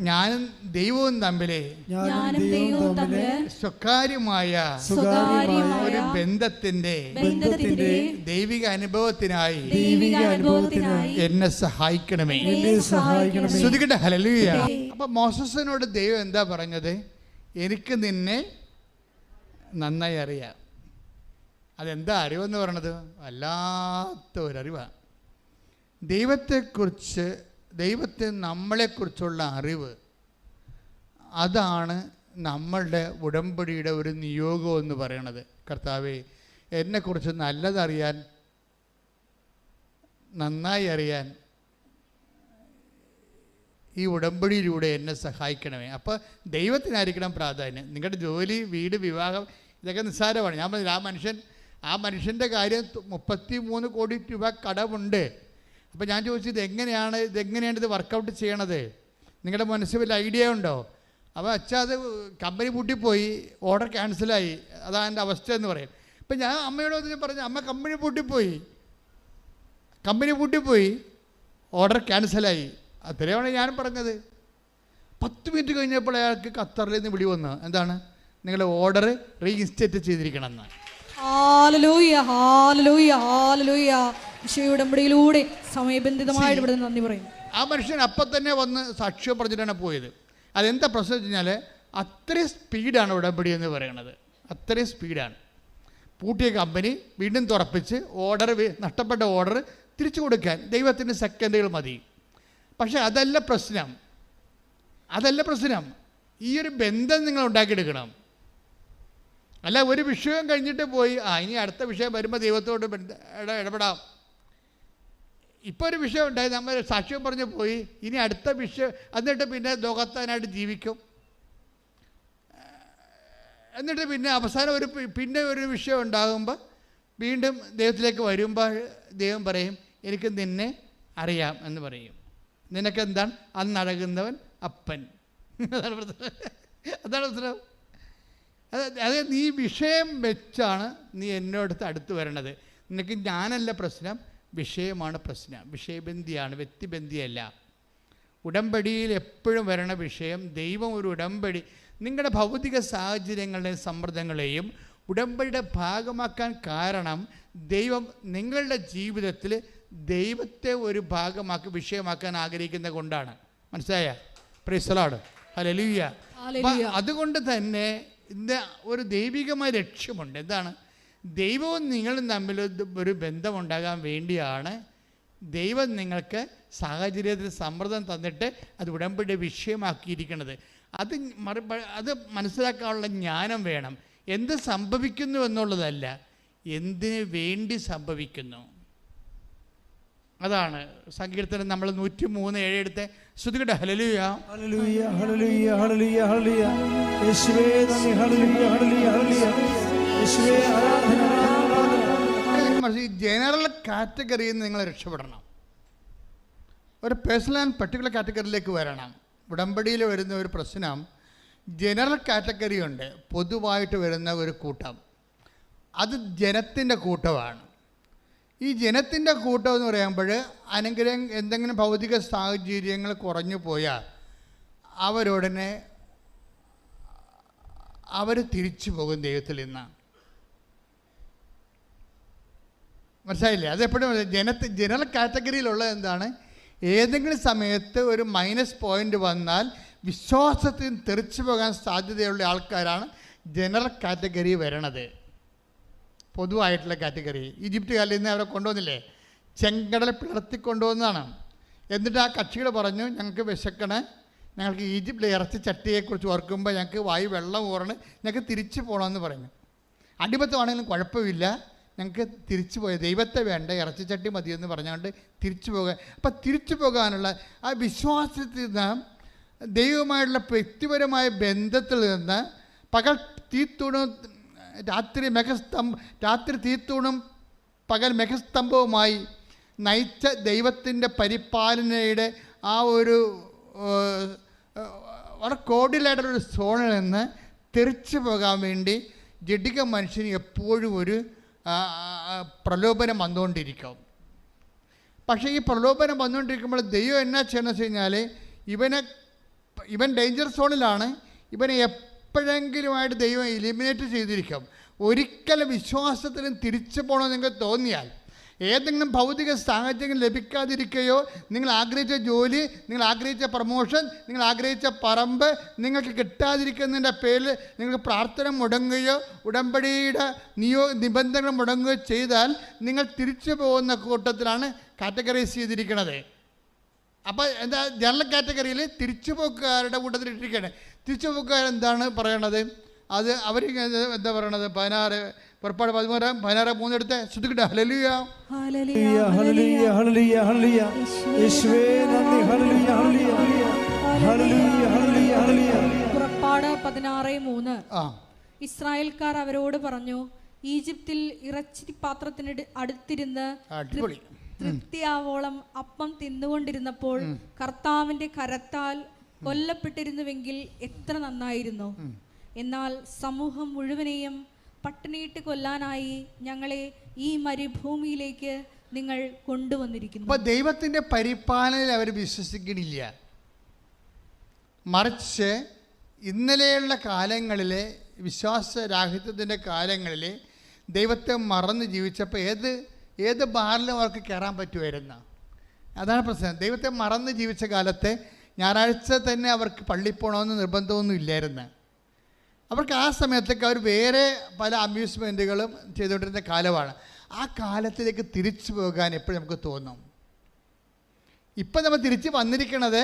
ഞാനും ദൈവവും തമ്മിലെ സ്വകാര്യമായ ഒരു ബന്ധത്തിന്റെ ദൈവിക അനുഭവത്തിനായി എന്നെ സഹായിക്കണമേ. ശ്രുതികട്ടെ. ഹല്ലേലൂയ. അപ്പൊ മോസസിനോട് ദൈവം എന്താ പറഞ്ഞത്? എനിക്ക് നിന്നെ നന്നായി അറിയാം. അതെന്താ അറിവെന്ന് പറയണത്? വല്ലാത്ത ഒരറിവാണ്. ദൈവത്തെ നമ്മളെക്കുറിച്ചുള്ള അറിവ്, അതാണ് നമ്മളുടെ ഉടമ്പടിയുടെ ഒരു നിയോഗം എന്ന് പറയണത്. കർത്താവേ, എന്നെക്കുറിച്ച് നല്ലതറിയാൻ, നന്നായി അറിയാൻ ഈ ഉടമ്പടിയിലൂടെ എന്നെ സഹായിക്കണമേ. അപ്പോൾ ദൈവത്തിനായിരിക്കണം പ്രാധാന്യം. നിങ്ങളുടെ ജോലി, വീട്, വിവാഹം ഇതൊക്കെ നിസ്സാരമാണ്. ഞാൻ പറഞ്ഞു, ആ മനുഷ്യൻ്റെ കാര്യം 33 കോടി രൂപ കടമുണ്ട്. അപ്പോൾ ഞാൻ ചോദിച്ചു, ഇതെങ്ങനെയാണ് ഇത് വർക്കൗട്ട് ചെയ്യണത്? നിങ്ങളുടെ മനസ്സിൽ വല്ല ഐഡിയ ഉണ്ടോ? അപ്പോൾ അച്ഛാ, അത് കമ്പനി പൂട്ടിപ്പോയി, ഓർഡർ ക്യാൻസലായി, അതാണ് എൻ്റെ അവസ്ഥ എന്ന് പറയും. ഇപ്പം ഞാൻ അമ്മയോട് പറഞ്ഞു, അമ്മ കമ്പനി പൂട്ടിപ്പോയി. ഓർഡർ ക്യാൻസലായി. അത്രയാണ് ഞാൻ പറഞ്ഞത്. 10 മിനിറ്റ് കഴിഞ്ഞപ്പോൾ അയാൾക്ക് ഖത്തറിൽ നിന്ന് വിളി വന്നു, എന്താണ്, നിങ്ങളുടെ ഓർഡർ റീഇൻസ്റ്റേറ്റ് ചെയ്തിരിക്കണമെന്ന്. ഹല്ലേലൂയ, ഹല്ലേലൂയ, ഹല്ലേലൂയ. ഉടമ്പടിയിലൂടെ സമയബന്ധിതമായിട്ട് ഇവിടെ നന്ദി പറയും. ആ മനുഷ്യൻ അപ്പം തന്നെ വന്ന് സാക്ഷ്യം പറഞ്ഞിട്ടാണ് പോയത്. അതെന്താ പ്രശ്നം വെച്ച് കഴിഞ്ഞാൽ അത്രയും സ്പീഡാണ് ഉടമ്പടി എന്ന് പറയുന്നത്. അത്രയും സ്പീഡാണ്. പൂട്ടിയ കമ്പനി വീണ്ടും തുറപ്പിച്ച് ഓർഡർ, നഷ്ടപ്പെട്ട ഓർഡർ തിരിച്ചു കൊടുക്കാൻ ദൈവത്തിന് സെക്കൻഡുകൾ മതി. പക്ഷേ അതല്ല പ്രശ്നം. ഈ ഒരു ബന്ധം നിങ്ങൾ ഉണ്ടാക്കിയെടുക്കണം. അല്ല ഒരു വിഷയം കഴിഞ്ഞിട്ട് പോയി ഇനി അടുത്ത വിഷയം വരുമ്പോൾ ദൈവത്തോട് ഇടപെടാം. ഇപ്പോൾ ഒരു വിഷയം ഉണ്ടായി, നമ്മൾ സാക്ഷ്യം പറഞ്ഞു പോയി, ഇനി അടുത്ത വിഷയം, എന്നിട്ട് പിന്നെ ലോകത്താനായിട്ട് ജീവിക്കും. എന്നിട്ട് പിന്നെ അവസാനം പിന്നെ ഒരു വിഷയം ഉണ്ടാകുമ്പോൾ വീണ്ടും ദൈവത്തിലേക്ക് വരുമ്പോൾ ദൈവം പറയും, എനിക്ക് നിന്നെ അറിയാം എന്ന് പറയും. നിനക്ക് എന്താണ്, അന്നഴകുന്നവൻ അപ്പൻ. അതാണ് പ്രശ്നം. അത് നീ വിഷയം വെച്ചാണ് നീ എന്നോടത്ത് അടുത്ത് വരണത്. നിനക്ക് ഞാനല്ല പ്രശ്നം, വിഷയമാണ് പ്രശ്നം. വിഷയബന്ധിയാണ്, വ്യക്തിബന്ധിയല്ല. ഉടമ്പടിയിൽ എപ്പോഴും വരണ വിഷയം, ദൈവം ഒരു ഉടമ്പടി നിങ്ങളുടെ ഭൗതിക സാഹചര്യങ്ങളുടെയും സമ്മർദ്ദങ്ങളെയും ഉടമ്പടിയുടെ ഭാഗമാക്കാൻ കാരണം ദൈവം നിങ്ങളുടെ ജീവിതത്തിൽ ദൈവത്തെ ഒരു ഭാഗമാക്കി വിഷയമാക്കാൻ ആഗ്രഹിക്കുന്നത് കൊണ്ടാണ്. മനസ്സിലായ? Praise the Lord, hallelujah. അതുകൊണ്ട് തന്നെ ഇന്ന് ഒരു ദൈവികമായ ലക്ഷ്യമുണ്ട്. എന്താണ്? ദൈവവും നിങ്ങളും തമ്മിൽ ഒരു ബന്ധമുണ്ടാകാൻ വേണ്ടിയാണ് ദൈവം നിങ്ങൾക്ക് സാഹചര്യത്തിൽ സമ്മർദ്ദം തന്നിട്ട് അത് ഉടമ്പടി വിഷയമാക്കിയിരിക്കുന്നത്. അത് മനസ്സിലാക്കാനുള്ള ജ്ഞാനം വേണം. എന്ത് സംഭവിക്കുന്നു എന്നുള്ളതല്ല, എന്തിനു വേണ്ടി സംഭവിക്കുന്നു. അതാണ് സങ്കീർത്തനം നമ്മൾ 103:7 എടുത്ത് ശ്രുതികട്ടെ. ഹല്ലേലൂയ, ഹല്ലേലൂയ, ഹല്ലേലൂയ, ഹല്ലേലൂയ, ഹല്ലേലൂയ. യേശുവേ നന്ദി. ഹല്ലേലൂയ, ഹല്ലേലൂയ, ഹല്ലേലൂയ. യേശുവേ ആരാധന. ഈ ജനറൽ കാറ്റഗറിയിൽ നിന്ന് നിങ്ങൾ രക്ഷപ്പെടണം. ഒരു പേഴ്സണൽ ആൻഡ് പർട്ടിക്കുലർ കാറ്റഗറിയിലേക്ക് വരണം. ഉടമ്പടിയിൽ വരുന്ന ഒരു പ്രശ്നം, ജനറൽ കാറ്റഗറി ഉണ്ട്, പൊതുവായിട്ട് വരുന്ന ഒരു കൂട്ടം. അത് ജനത്തിൻ്റെ കൂട്ടമാണ്. ഈ ജനത്തിൻ്റെ കൂട്ടം എന്ന് പറയുമ്പോൾ അനുഗ്രഹം എന്തെങ്കിലും ഭൗതിക സാഹചര്യങ്ങൾ കുറഞ്ഞു പോയാൽ അവരുടനെ അവർ തിരിച്ചു പോകും ദൈവത്തിൽ നിന്ന്. മനസ്സിലായില്ലേ? അതെപ്പോഴും ജനറൽ കാറ്റഗറിയിലുള്ളത് എന്താണ്, ഏതെങ്കിലും സമയത്ത് ഒരു മൈനസ് പോയിൻ്റ് വന്നാൽ വിശ്വാസത്തിൽ തെറിച്ചു പോകാൻ സാധ്യതയുള്ള ആൾക്കാരാണ് ജനറൽ കാറ്റഗറി വരണത്. പൊതുവായിട്ടുള്ള കാറ്റഗറി. ഈജിപ്തുകാരിൽ നിന്ന് അവരെ കൊണ്ടുവന്നില്ലേ, ചെങ്കടൽ പിളർത്തിക്കൊണ്ടുവന്നതാണ്. എന്നിട്ട് ആ കക്ഷികൾ പറഞ്ഞു, ഞങ്ങൾക്ക് വിശക്കണേ, ഞങ്ങൾക്ക് ഈജിപ്തിലെ ഇറച്ചി ചട്ടിയെക്കുറിച്ച് ഓർക്കുമ്പോൾ ഞങ്ങൾക്ക് വായു വെള്ളം ഊറണ്, ഞങ്ങൾക്ക് തിരിച്ചു പോകണമെന്ന് പറഞ്ഞു. അടിമത്തമാണെങ്കിലും കുഴപ്പമില്ല, ഞങ്ങൾക്ക് തിരിച്ചു പോയ ദൈവത്തെ വേണ്ട, ഇറച്ചിച്ചട്ടി മതിയെന്ന് പറഞ്ഞുകൊണ്ട് തിരിച്ചു പോകാൻ. അപ്പം തിരിച്ചു പോകാനുള്ള ആ വിശ്വാസത്തിൽ നിന്ന്, ദൈവവുമായുള്ള വ്യക്തിപരമായ ബന്ധത്തിൽ നിന്ന്, പകൽ തീത്തൂണും രാത്രി തീത്തൂണും പകൽ മെഘസ്തംഭവുമായി നയിച്ച ദൈവത്തിൻ്റെ പരിപാലനയുടെ ആ ഒരു വളരെ കോഡിലായിട്ടൊരു സോണിൽ നിന്ന് തെറിച്ചു പോകാൻ വേണ്ടി ജഡിക മനുഷ്യന് എപ്പോഴും ഒരു പ്രലോഭനം വന്നുകൊണ്ടിരിക്കും. പക്ഷേ ഈ പ്രലോഭനം വന്നുകൊണ്ടിരിക്കുമ്പോൾ ദൈവം എന്നാ ചെയ്യണമെന്ന് വെച്ച് കഴിഞ്ഞാൽ, ഇവൻ ഡേഞ്ചർ സോണിലാണ്, ഇവനെ എപ്പോഴെങ്കിലുമായിട്ട് ദൈവം എലിമിനേറ്റ് ചെയ്തിരിക്കും. ഒരിക്കലും വിശ്വാസത്തിലും തിരിച്ചു പോകണമെന്ന് നിങ്ങൾക്ക് തോന്നിയാൽ, ഏതെങ്കിലും ഭൗതിക സാഹചര്യം ലഭിക്കാതിരിക്കുകയോ, നിങ്ങൾ ആഗ്രഹിച്ച ജോലി, നിങ്ങൾ ആഗ്രഹിച്ച പ്രമോഷൻ, നിങ്ങൾ ആഗ്രഹിച്ച പറമ്പ് നിങ്ങൾക്ക് കിട്ടാതിരിക്കുന്നതിൻ്റെ പേരിൽ നിങ്ങൾക്ക് പ്രാർത്ഥന മുടങ്ങുകയോ ഉടമ്പടിയുടെ നിബന്ധനകൾ മുടങ്ങുകയോ ചെയ്താൽ നിങ്ങൾ തിരിച്ചു പോകുന്ന കൂട്ടത്തിലാണ് കാറ്റഗറൈസ് ചെയ്തിരിക്കുന്നത്. അപ്പോൾ എന്താ, ജനറൽ കാറ്റഗറിയിൽ തിരിച്ചുപോക്കുകാരുടെ കൂട്ടത്തിൽ ഇട്ടിരിക്കുകയാണ്. തിരിച്ചുപോക്കുകാരെന്താണ് പറയണത്? അത് അവർ എന്താ പറയണത്? 16:13 എടുത്ത് ശ്രുതികട്ടെ. ഹല്ലേലൂയ, ഹല്ലേലൂയ, ഹല്ലേലൂയ, ഹല്ലേലൂയ, ഹല്ലേലൂയ. യേശുവേ നന്ദി. ഹല്ലേലൂയ, ഹല്ലേലൂയ, ഹല്ലേലൂയ, ഹല്ലേലൂയ, ഹല്ലേലൂയ. പുറപ്പാട് 16:3. ഇസ്രായേൽക്കാർ അവരോട് പറഞ്ഞു, ഈജിപ്തിൽ ഇറച്ചി പാത്രത്തിന് അടുത്തിരുന്ന് തൃപ്തിയാവോളം അപ്പം തിന്നുകൊണ്ടിരുന്നപ്പോൾ കർത്താവിന്റെ കരത്താൽ കൊല്ലപ്പെട്ടിരുന്നുവെങ്കിൽ എത്ര നന്നായിരുന്നു. എന്നാൽ സമൂഹം മുഴുവനെയും പട്ടിണിയിട്ട് കൊല്ലാനായി ഞങ്ങളെ ഈ മരുഭൂമിയിലേക്ക് നിങ്ങൾ കൊണ്ടുവന്നിരിക്കുന്നു. അപ്പോൾ ദൈവത്തിൻ്റെ പരിപാലനയിൽ അവർ വിശ്വസിക്കണില്ല. മറിച്ച് ഇന്നലെയുള്ള കാലങ്ങളിലെ വിശ്വാസരാഹിത്യത്തിൻ്റെ കാലങ്ങളിൽ ദൈവത്തെ മറന്ന് ജീവിച്ചപ്പോൾ ഏത് ബാറിലും അവർക്ക് കയറാൻ പറ്റുമായിരുന്നു. അതാണ് പ്രശ്നം. ദൈവത്തെ മറന്ന് ജീവിച്ച കാലത്തെ ഞായറാഴ്ച തന്നെ അവർക്ക് പള്ളിയിൽ പോകണമെന്ന് നിർബന്ധമൊന്നും ഇല്ലായിരുന്നു. അവർക്ക് ആ സമയത്തൊക്കെ അവർ വേറെ പല അമ്യൂസ്മെൻറ്റുകളും ചെയ്തുകൊണ്ടിരുന്ന കാലമാണ്. ആ കാലത്തിലേക്ക് തിരിച്ചു പോകാൻ എപ്പോഴും നമുക്ക് തോന്നും. ഇപ്പം നമ്മൾ തിരിച്ച് വന്നിരിക്കണത്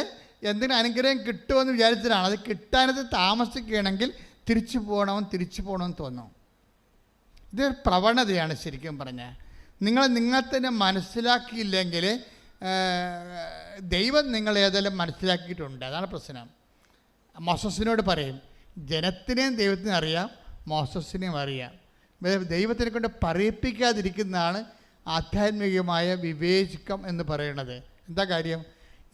എന്തെങ്കിലും അനുഗ്രഹം കിട്ടുമെന്ന് വിചാരിച്ചിട്ടാണ്. അത് കിട്ടാനത് താമസിക്കുകയാണെങ്കിൽ തിരിച്ചു പോകണമെന്ന് തോന്നും. ഇതൊരു പ്രവണതയാണ് ശരിക്കും പറഞ്ഞാൽ. നിങ്ങൾ തന്നെ മനസ്സിലാക്കിയില്ലെങ്കിൽ ദൈവം നിങ്ങളേതെല്ലാം മനസ്സിലാക്കിയിട്ടുണ്ട്. അതാണ് പ്രശ്നം. മോസസിനോട് പറയും, ജനത്തിനെയും ദൈവത്തിനെ അറിയാം, മോസസിനെയും അറിയാം. ദൈവത്തിനെ കൊണ്ട് പറയിപ്പിക്കാതിരിക്കുന്നതാണ് ആധ്യാത്മികമായ വിവേചകം എന്ന് പറയുന്നത്. എന്താ കാര്യം?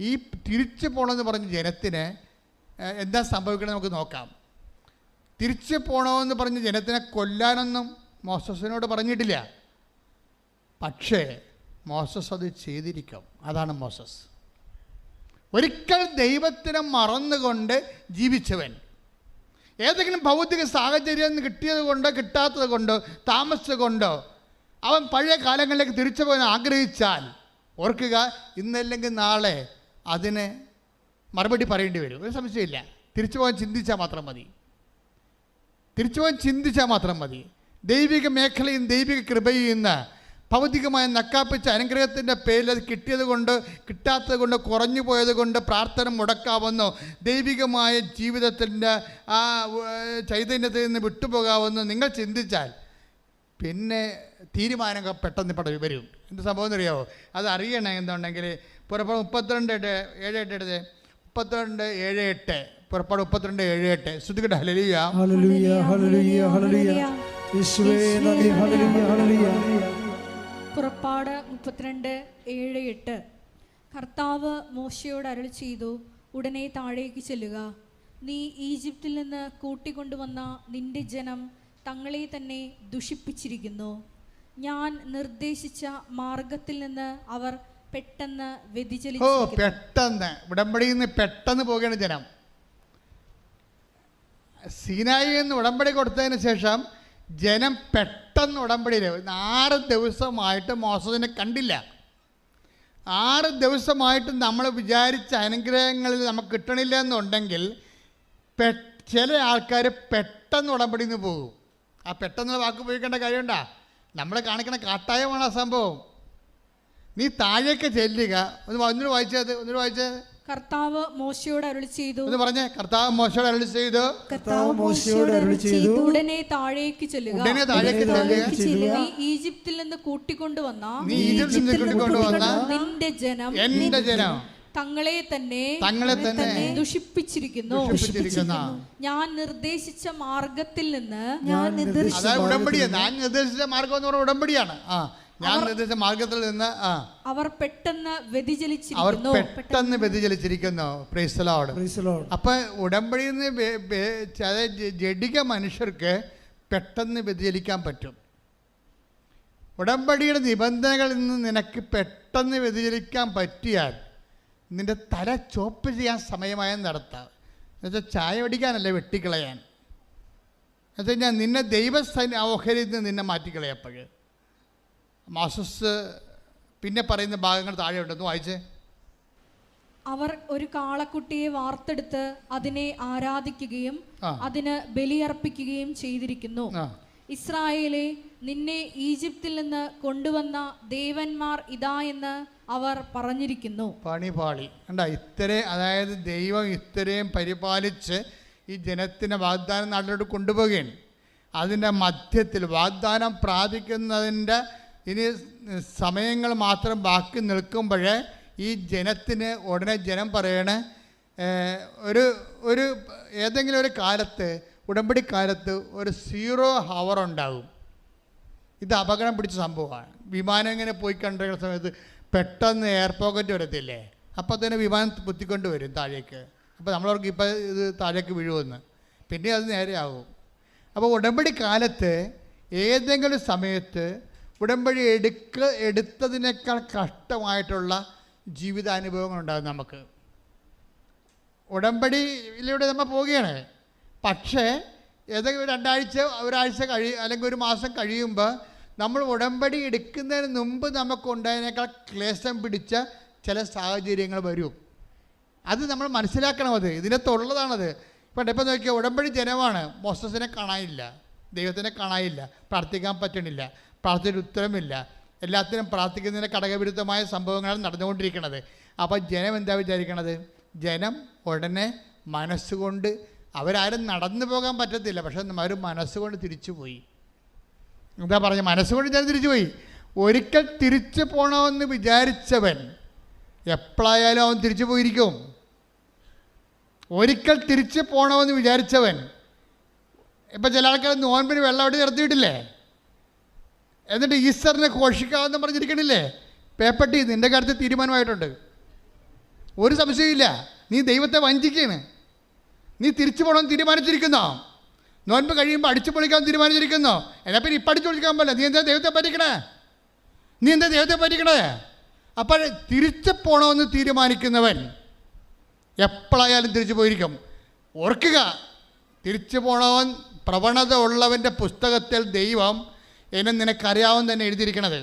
ഈ തിരിച്ചു പോകണമെന്ന് പറഞ്ഞ ജനത്തിന് എന്താ സംഭവിക്കണമെന്ന് നമുക്ക് നോക്കാം. തിരിച്ചു പോകണമെന്ന് പറഞ്ഞ ജനത്തിനെ കൊല്ലാനൊന്നും മോസസിനോട് പറഞ്ഞിട്ടില്ല. പക്ഷേ മോസസ് അത് ചെയ്തിരിക്കും. അതാണ് മോസസ്. ഒരിക്കൽ ദൈവത്തിനെ മറന്നുകൊണ്ട് ജീവിച്ചവൻ, ഏതെങ്കിലും ഭൗതിക സാഹചര്യം കിട്ടിയത് കൊണ്ടോ കിട്ടാത്തത് കൊണ്ടോ താമസിച്ചത് കൊണ്ടോ അവൻ പഴയ കാലങ്ങളിലേക്ക് തിരിച്ചു പോകാൻ ആഗ്രഹിച്ചാൽ ഓർക്കുക, ഇന്നല്ലെങ്കിൽ നാളെ അതിന് മറുപടി പറയേണ്ടി വരും. ഒരു സംശയമില്ല. തിരിച്ചു പോകാൻ ചിന്തിച്ചാൽ മാത്രം മതി. ദൈവിക മേഖലയും ദൈവിക കൃപയും ഇന്ന് ഭൗതികമായ നക്കാപ്പിച്ച അനുഗ്രഹത്തിൻ്റെ പേരിൽ അത് കിട്ടിയത് കൊണ്ട് കിട്ടാത്തത് കൊണ്ട് കുറഞ്ഞു പോയത് കൊണ്ട് പ്രാർത്ഥന മുടക്കാവുന്നു. ദൈവികമായ ജീവിതത്തിൻ്റെ ആ ചൈതന്യത്തിൽ നിന്ന് വിട്ടുപോകാവുന്നു നിങ്ങൾ ചിന്തിച്ചാൽ പിന്നെ തീരുമാനങ്ങൾ പെട്ടെന്ന് വരും. എന്ത് സംഭവം എന്നറിയാമോ? അത് അറിയണേ. എന്തുണ്ടെങ്കിൽ പുറപ്പാട് 32:7 32:7 പുറപ്പാട് 32:7 ശ്രുതികട. ഹല്ലേലൂയ, ഹല്ലേലൂയ, ഹല്ലേലൂയ, ഹല്ലേലൂയ. യേശുവേ നന്ദി. ഹല്ലേലൂയ, ഹല്ലേലൂയ. പുറപ്പാട് 32:7 കർത്താവ് മോശയോട് അരുളി ചെയ്തു, ഉടനെ താഴേക്ക് ചെല്ലുക. നീ ഈജിപ്തിൽ നിന്ന് കൂട്ടിക്കൊണ്ടുവന്ന നിന്റെ ജനം തങ്ങളെ തന്നെ ദുഷിപ്പിച്ചിരിക്കുന്നു. ഞാൻ നിർദ്ദേശിച്ച മാർഗത്തിൽ നിന്ന് അവർ പെട്ടെന്ന് വ്യതിചലിച്ചിരിക്കുന്നു. പെട്ടെന്ന് ഉടമ്പടിയിൽ നിന്ന് പെട്ടെന്ന് പോവുകയാണ് ജനം. സീനായി എന്ന് ഉടമ്പടി കൊടുത്തതിന് ശേഷം ജനം പെട്ടെന്ന് ഉടമ്പടിയിൽ 6 ദിവസമായിട്ട് മോസസിനെ കണ്ടില്ല. 6 ദിവസമായിട്ട് നമ്മൾ വിചാരിച്ച അനുഗ്രഹങ്ങളിൽ നമുക്ക് കിട്ടണില്ല എന്നുണ്ടെങ്കിൽ ചില ആൾക്കാർ പെട്ടെന്ന് ഉടമ്പടിയിൽ നിന്ന് പോകും. ആ പെട്ടെന്നുള്ള വാക്ക് ഉപയോഗിക്കേണ്ട കാര്യമുണ്ടാ? നമ്മൾ കാണിക്കുന്ന കാട്ടായമാണ് ആ സംഭവം. നീ താഴേക്ക് ചെല്ലുക. ഒന്നുകൂടെ വായിച്ചത്. കർത്താവ് മോശയോട് അരുളി ചെയ്തു എന്ന് പറഞ്ഞേ. കർത്താവ് മോശയോട് അരുളി ചെയ്തു, ഉടനെ താഴേക്ക് ചെല്ലുക. നീ ഈജിപ്തിൽ നിന്ന് കൂട്ടിക്കൊണ്ടുവന്ന നിന്റെ ജനം എന്റെ ജനം തങ്ങളെ തന്നെ ദുഷിപ്പിച്ചിരിക്കുന്നു. ഞാൻ നിർദ്ദേശിച്ച മാർഗത്തിൽ നിന്ന് ഉടമ്പടിയാണ്. ഞാൻ നിർദ്ദേശിച്ച മാർഗം എന്ന് പറഞ്ഞ ഉടമ്പടിയാണ്. ഞാൻ നിർദ്ദേശിച്ച മാർഗത്തിൽ നിന്ന് അവർ പെട്ടെന്ന് വ്യതിചലിച്ചിരിക്കുന്നു. Praise the Lord. അപ്പൊ ഉടമ്പടിയിൽ നിന്ന് ജഡിക മനുഷ്യർക്ക് പെട്ടെന്ന് വ്യതിചലിക്കാൻ പറ്റും. ഉടമ്പടിയുടെ നിബന്ധനകളിൽ നിന്ന് നിനക്ക് പെട്ടെന്ന് വ്യതിചലിക്കാൻ പറ്റിയാൽ നിന്റെ തല ചോപ്പ് ചെയ്യാൻ സമയമായെന്ന് നടത്താം. എന്നുവെച്ചാൽ ചായ അടിക്കാനല്ല, വെട്ടിക്കളയാൻ. എന്നുവെച്ചാൽ ഞാൻ നിന്നെ ദൈവസ്ഥാന ഓഹരിയിൽ നിന്ന് നിന്നെ മാറ്റിക്കളയപ്പോഴ്. മോസസ് പിന്നെ പറയുന്ന ഭാഗങ്ങൾ താഴെ ഉണ്ടെന്ന് വായിച്ചേ. അവർ ഒരു കാളക്കുട്ടിയെ വാർത്തെടുത്ത് അതിനെ ആരാധിക്കുകയും അതിന് ബലിയർപ്പിക്കുകയും ചെയ്തിരിക്കുന്നു. ഇസ്രായേലെ, നിന്നെ ഈജിപ്തിൽ നിന്ന് കൊണ്ടുവന്ന ദേവന്മാർ ഇതാ എന്ന് അവർ പറഞ്ഞിരിക്കുന്നു. പണിപാളി കണ്ട. അതായത് ദൈവം ഇത്രയും പരിപാലിച്ച് ഈ ജനത്തിനെ വാഗ്ദാന നാട്ടിലോട്ട് കൊണ്ടുപോവുകയാണ്. അതിൻ്റെ മധ്യത്തിൽ വാഗ്ദാനം പ്രാപിക്കുന്നതിൻ്റെ ഇനി സമയങ്ങൾ മാത്രം ബാക്കി നിൽക്കുമ്പോഴേ ഈ ജനത്തിന് ഉടനെ ജനം പറയണേ, ഒരു ഏതെങ്കിലും ഒരു കാലത്ത് ഉടമ്പടി കാലത്ത് ഒരു 0 hour ഉണ്ടാകും. ഇത് അപകടം പിടിച്ച സംഭവമാണ്. വിമാനം ഇങ്ങനെ പോയി കണ്ടിരിക്കുന്ന സമയത്ത് പെട്ടെന്ന് എയർ പോക്കറ്റ് വരത്തില്ലേ, അപ്പോൾ തന്നെ വിമാനം കുത്തിക്കൊണ്ട് വരും താഴേക്ക്. അപ്പോൾ നമ്മളവർക്ക് ഇപ്പോൾ ഇത് താഴേക്ക് വീഴുമെന്ന്, പിന്നെ അത് നേരെ ആകും. അപ്പോൾ ഉടമ്പടി കാലത്ത് ഏതെങ്കിലും സമയത്ത് ഉടമ്പടി എടുത്തതിനേക്കാൾ കഷ്ടമായിട്ടുള്ള ജീവിതാനുഭവങ്ങളുണ്ടാകും നമുക്ക്. ഉടമ്പടിയിലൂടെ നമ്മൾ പോവുകയാണ്. പക്ഷേ ഏതെങ്കിലും ഒരാഴ്ച അല്ലെങ്കിൽ ഒരു മാസം കഴിയുമ്പോൾ നമ്മൾ ഉടമ്പടി എടുക്കുന്നതിന് മുമ്പ് നമുക്കുണ്ടായതിനേക്കാൾ ക്ലേശം പിടിച്ച ചില സാഹചര്യങ്ങൾ വരും. അത് നമ്മൾ മനസ്സിലാക്കണം. അത് ഇതിനകത്തുള്ളതാണത്. ഇപ്പം നോക്കിയാൽ ഉടമ്പടി ജനമാണ്. മോസസിനെ കാണാനില്ല, ദൈവത്തിനെ കാണാനില്ല, പ്രാർത്ഥിക്കാൻ പറ്റണില്ല, പ്രാർത്ഥനയുടെ ഉത്തരമില്ല, എല്ലാത്തിനും പ്രാർത്ഥിക്കുന്നതിന് ഘടകവിരുദ്ധമായ സംഭവങ്ങളാണ് നടന്നുകൊണ്ടിരിക്കുന്നത്. അപ്പോൾ ജനം എന്താ വിചാരിക്കണത്? ജനം ഉടനെ മനസ്സുകൊണ്ട്, അവരാരും നടന്നു പോകാൻ പറ്റത്തില്ല, പക്ഷെ അവർ മനസ്സുകൊണ്ട് തിരിച്ചുപോയി. എന്താ പറഞ്ഞ? മനസ്സുകൊണ്ട് ഞാൻ തിരിച്ചുപോയി. ഒരിക്കൽ തിരിച്ചു പോകണമെന്ന് വിചാരിച്ചവൻ എപ്പോഴായാലും അവൻ തിരിച്ചു പോയിരിക്കും. ഒരിക്കൽ തിരിച്ചു പോകണമെന്ന് വിചാരിച്ചവൻ, ഇപ്പം ചില ആൾക്കാർ നോൻപിന് വെള്ളം അവിടെ നിർത്തിയിട്ടില്ലേ, എന്നിട്ട് ഈസ്റ്ററിനെ ഘോഷിക്കാമെന്ന് പറഞ്ഞിരിക്കണില്ലേ? പേപ്പട്ടി നിൻ്റെ കാര്യത്തിൽ തീരുമാനമായിട്ടുണ്ട്. ഒരു സംശയമില്ല, നീ ദൈവത്തെ വഞ്ചിക്കുകയാണ്. നീ തിരിച്ചു പോകണമെന്ന് തീരുമാനിച്ചിരിക്കുന്നോ? നോൻപ് കഴിയുമ്പോൾ അടിച്ചു പൊളിക്കാൻ തീരുമാനിച്ചിരിക്കുന്നോ? എന്നാൽ പിന്നെ ഇപ്പം അടിച്ചു പൊളിക്കാൻ പറ്റില്ല. നീ എന്താ ദൈവത്തെ പറ്റിക്കണേ? അപ്പോൾ തിരിച്ചു പോകണമെന്ന് തീരുമാനിക്കുന്നവൻ എപ്പോഴായാലും തിരിച്ചു പോയിരിക്കും. ഓർക്കുക, തിരിച്ചു പോകണമെന്ന് പ്രവണത ഉള്ളവൻ്റെ പുസ്തകത്തിൽ ദൈവം എന്നെ നിനക്കറിയാവുന്ന തന്നെ എഴുതിയിരിക്കണത്.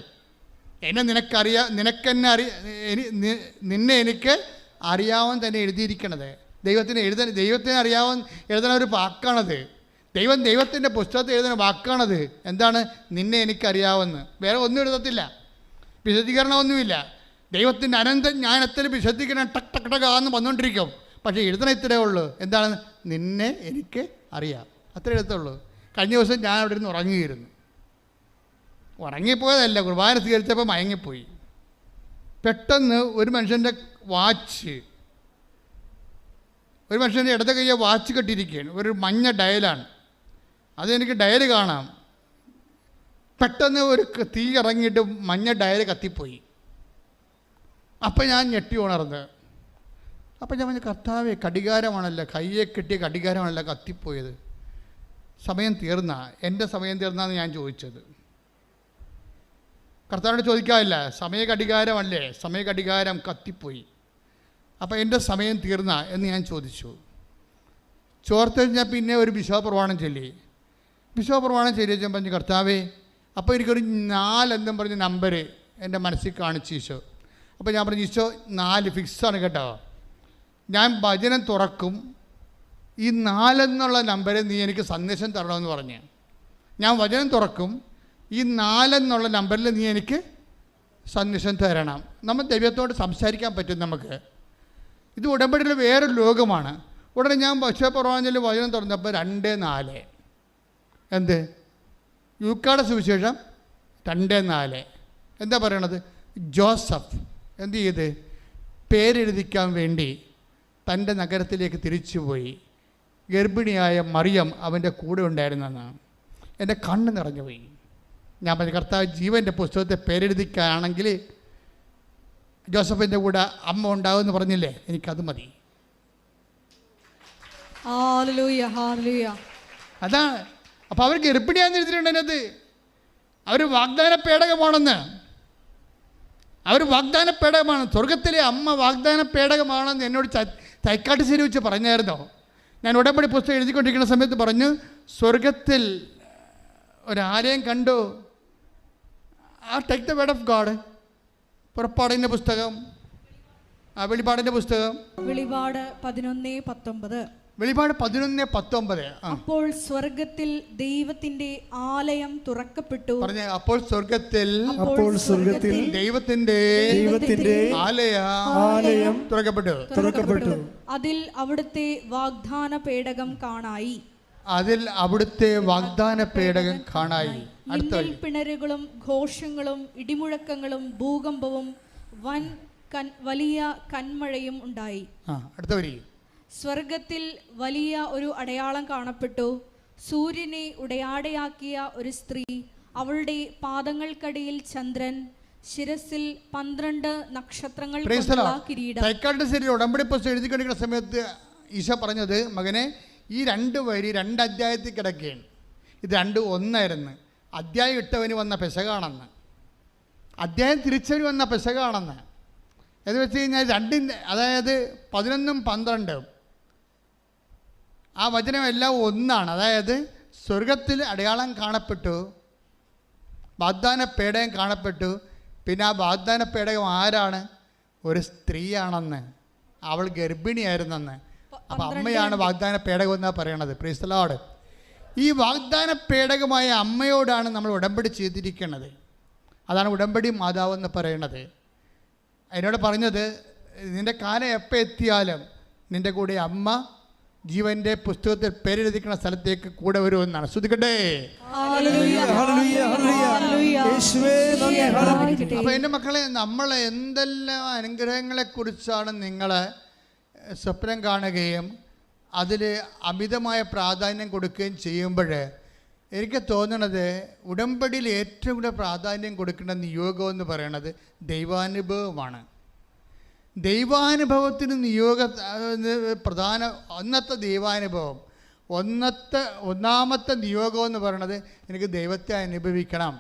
നിന്നെ എനിക്ക് അറിയാവുന്ന തന്നെ എഴുതിയിരിക്കണത്. ദൈവത്തിന് എഴുതുന്ന ഒരു വാക്കാണത്. ദൈവത്തിൻ്റെ പുസ്തകത്തിൽ എഴുതുന്ന വാക്കാണത്. എന്താണ്? നിന്നെ എനിക്കറിയാവുന്ന. വേറെ ഒന്നും എഴുതത്തില്ല, വിശദീകരണമൊന്നുമില്ല. ദൈവത്തിൻ്റെ അനന്ത ജ്ഞാനത്തിൽ വിശദീകരണം ടക്കാന്ന് വന്നുകൊണ്ടിരിക്കും. പക്ഷേ എഴുതണ ഇത്രയേ ഉള്ളൂ. എന്താണ്? നിന്നെ എനിക്ക് അറിയാം, അത്ര എഴുത്തുള്ളൂ. കഴിഞ്ഞ ദിവസം ഞാൻ അവിടെ ഇരുന്ന് ഉറങ്ങിപ്പോയതല്ല, കുർബാന സ്വീകരിച്ചപ്പോൾ മയങ്ങിപ്പോയി. പെട്ടെന്ന് ഒരു മനുഷ്യൻ്റെ ഇടത്തെ കയ്യെ വാച്ച് കെട്ടിയിരിക്കുകയാണ്. ഒരു മഞ്ഞ ഡയലാണ്. അതെനിക്ക് ഡയൽ കാണാം. പെട്ടെന്ന് ഒരു തീ ഇറങ്ങിയിട്ട് മഞ്ഞ ഡയൽ കത്തിപ്പോയി. അപ്പം ഞാൻ ഞെട്ടി ഉണർന്ന്. അപ്പം ഞാൻ പറഞ്ഞു, കർത്താവേ, കടികാരമാണല്ലോ, കയ്യെ കെട്ടിയ കടികാരമാണല്ലോ കത്തിപ്പോയത്. സമയം തീർന്നാ? എൻ്റെ സമയം തീർന്നാന്ന് ഞാൻ ചോദിച്ചത്. കർത്താവിനോട് ചോദിക്കാറില്ല, സമയഘടികാരമല്ലേ, സമയഘടികാരം കത്തിപ്പോയി, അപ്പോൾ എൻ്റെ സമയം തീർന്ന എന്ന് ഞാൻ ചോദിച്ചു. ചോർത്ത് കഴിഞ്ഞാൽ പിന്നെ ഒരു വിശ്വാസപ്രമാണം ചൊല്ലി വെച്ചാൽ പറഞ്ഞു, കർത്താവേ, അപ്പോൾ എനിക്കൊരു 4 എന്നും പറഞ്ഞ നമ്പർ എൻ്റെ മനസ്സിൽ കാണിച്ചു ഈശോ. അപ്പോൾ ഞാൻ പറഞ്ഞു, ഈശോ 4 ഫിക്സാണ് കേട്ടോ. ഞാൻ വചനം തുറക്കും, ഈ 4 എന്നുള്ള നമ്പർ നീ എനിക്ക് സന്ദേശം തരണമെന്ന് പറഞ്ഞ്. ഞാൻ വചനം തുറക്കും, ഈ 4 എന്നുള്ള നമ്പറിൽ നീ എനിക്ക് സന്ദേശം തരണം. നമ്മൾ ദൈവത്തോട് സംസാരിക്കാൻ പറ്റും നമുക്ക്. ഇത് ഉടമ്പടിയിൽ വേറൊരു ലോകമാണ്. ഉടനെ ഞാൻ വിശ്വപ്രവാചകനിൽ വചനം തുറന്നപ്പോൾ 2:4. എന്ത്? ലൂക്കായുടെ സുവിശേഷം 2:4. എന്താ പറയണത്? ജോസഫ് എന്ത് ചെയ്ത്? പേരെഴുതിക്കാൻ വേണ്ടി തൻ്റെ നഗരത്തിലേക്ക് തിരിച്ചുപോയി. ഗർഭിണിയായ മറിയം അവൻ്റെ കൂടെ ഉണ്ടായിരുന്നെന്നാണ്. എൻ്റെ കണ്ണ് നിറഞ്ഞുപോയി. ഞാൻ പറഞ്ഞു, കർത്താവ്, ജീവൻ്റെ പുസ്തകത്തെ പേരെഴുതിക്കാണെങ്കിൽ ജോസഫിൻ്റെ കൂടെ അമ്മ ഉണ്ടാവുമെന്ന് പറഞ്ഞില്ലേ, എനിക്കത് മതി. അതാണ്. അപ്പോൾ അവർ ഗർഭിണിയാന്ന് എഴുതിയിട്ടുണ്ട് അതിനകത്ത്. അവർ വാഗ്ദാന പേടകമാണെന്ന്. സ്വർഗത്തിലെ അമ്മ വാഗ്ദാന പേടകമാണെന്ന് എന്നോട് തൈക്കാട്ടുശ്ശേരി വെച്ച് പറഞ്ഞായിരുന്നോ? ഞാൻ ഉടമ്പടി പുസ്തകം എഴുതിക്കൊണ്ടിരിക്കുന്ന സമയത്ത് പറഞ്ഞു, സ്വർഗത്തിൽ ഒരാലയം കണ്ടു. Take the word of God. പുറപ്പാടിൻ്റെ പുസ്തകം, വെളിപാടിൻ്റെ പുസ്തകം, വെളിപാട് 11:19. അപ്പോൾ സ്വർഗത്തിൽ ദൈവത്തിന്റെ ആലയം തുറക്കപ്പെട്ടു. പറഞ്ഞ, അപ്പോൾ സ്വർഗത്തിൽ ദൈവത്തിന്റെ ആലയം തുറക്കപ്പെട്ടു. അതിൽ അവിടുത്തെ വാഗ്ദാന പേടകം കാണായി. മിന്നൽ പിണരുകളും ഘോഷങ്ങളും ഇടിമുഴക്കങ്ങളും ഭൂകമ്പവും വലിയ കന്മഴയും ഉണ്ടായി. സ്വർഗത്തിൽ വലിയ ഒരു അടയാളം കാണപ്പെട്ടു. സൂര്യനെ ഉടയാടയാക്കിയ ഒരു സ്ത്രീ, അവളുടെ പാദങ്ങൾക്കടിയിൽ ചന്ദ്രൻ, ശിരസിൽ 12 നക്ഷത്രങ്ങൾ കിരീടം. ഉടമ്പടി പുസ്തകം എഴുതിക്കൊണ്ടിരിക്കുന്ന സമയത്ത് ഈശോ പറഞ്ഞത്, മകനെ, ഈ 2 വരി 2 അധ്യായത്തിൽ കിടക്കുകയാണ്. ഇത് 2 ഒന്നായിരുന്നു. അധ്യായം ഇട്ടവന് വന്ന പെസകാണെന്ന്. അദ്ദേഹം തിരിച്ചറിവ് വന്ന പെസകാണെന്ന്. എന്ന് വെച്ച് കഴിഞ്ഞാൽ അതായത് 11ഉം 12ഉം ആ വചനമെല്ലാം ഒന്നാണ്. അതായത് സ്വർഗത്തിൽ അടയാളം കാണപ്പെട്ടു, വാഗ്ദാന പേടകം കാണപ്പെട്ടു. പിന്നെ ആ വാഗ്ദാന പേടകം ആരാണ്? ഒരു സ്ത്രീയാണെന്ന്, അവൾ ഗർഭിണിയായിരുന്നെന്ന്. അപ്പം അമ്മയാണ് വാഗ്ദാന പേടകം എന്നാണ് പറയണത്. Praise the Lord. ഈ വാഗ്ദാന പേടകമായ അമ്മയോടാണ് നമ്മൾ ഉടമ്പടി ചെയ്തിരിക്കുന്നത്. അതാണ് ഉടമ്പടി മാതാവെന്ന് പറയുന്നത്. എന്നോട് പറഞ്ഞത്, നിൻ്റെ കാലം എപ്പോൾ എത്തിയാലും നിൻ്റെ കൂടെ അമ്മ ജീവൻ്റെ പുസ്തകത്തിൽ പേരെഴുതിക്കുന്ന സ്ഥലത്തേക്ക് കൂടെ വരുമെന്നാണ്. ശ്രദ്ധിക്കട്ടെ. അപ്പോൾ എൻ്റെ മക്കളെ, നമ്മൾ എന്തെല്ലാം അനുഗ്രഹങ്ങളെക്കുറിച്ചാണ് നിങ്ങൾ സ്വപ്നം കാണുകയും അതിൽ അമിതമായ പ്രാധാന്യം കൊടുക്കുകയും ചെയ്യുമ്പോൾ എനിക്ക് തോന്നുന്നത് ഉടമ്പടിയിൽ ഏറ്റവും കൂടുതൽ പ്രാധാന്യം കൊടുക്കേണ്ട നിയോഗം എന്ന് പറയുന്നത് ദൈവാനുഭവമാണ്. ദൈവാനുഭവത്തിന് പ്രധാന ഒന്നാമത്തെ ദൈവാനുഭവം, ഒന്നാമത്തെ നിയോഗം എന്ന് പറയുന്നത് എനിക്ക് ദൈവത്തെ അനുഭവിക്കണം,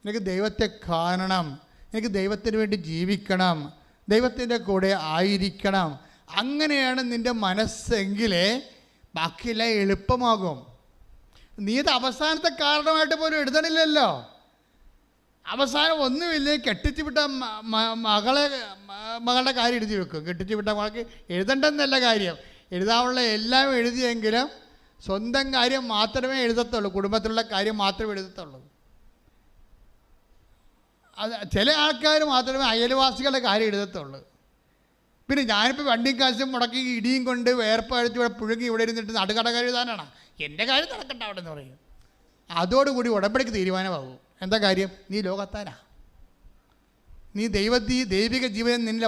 എനിക്ക് ദൈവത്തെ കാണണം, എനിക്ക് ദൈവത്തിന് വേണ്ടി ജീവിക്കണം, ദൈവത്തിൻ്റെ കൂടെ ആയിരിക്കണം. അങ്ങനെയാണ് നിൻ്റെ മനസ്സെങ്കിലേ ബാക്കിയെല്ലാം എളുപ്പമാകും. നീ ഇത് അവസാനത്തെ കാരണമായിട്ട് പോലും എഴുതണില്ലല്ലോ. അവസാനം ഒന്നുമില്ലേ, കെട്ടിച്ചു വിട്ട മകളുടെ കാര്യം എഴുതി വെക്കും. കെട്ടിച്ചു വിട്ട മകൾക്ക് എഴുതണ്ടെന്നല്ല കാര്യം, എഴുതാനുള്ള എല്ലാം എഴുതിയെങ്കിലും സ്വന്തം കാര്യം മാത്രമേ എഴുതത്തുള്ളൂ, കുടുംബത്തിലുള്ള കാര്യം മാത്രമേ എഴുതത്തുള്ളൂ. അത് ചില ആൾക്കാർ മാത്രമേ അയൽവാസികളുടെ കാര്യം എഴുതത്തുള്ളൂ. പിന്നെ ഞാനിപ്പോൾ വണ്ടിയും കാശും മുടക്കി ഇടിയും കൊണ്ട് വേർപ്പഴിച്ച് ഇവിടെ പുഴുങ്ങി ഇവിടെ ഇരുന്നിട്ട് നടുകടകാർ എഴുതാനാണ് എൻ്റെ കാര്യം നടക്കണ്ട അവിടെ എന്ന് പറയും. അതോടുകൂടി ഉടമ്പടിക്ക് തീരുമാനമാകും. എന്താ കാര്യം? നീ ലോകത്താനാ, നീ ദൈവിക ജീവൻ നിന്നിൽ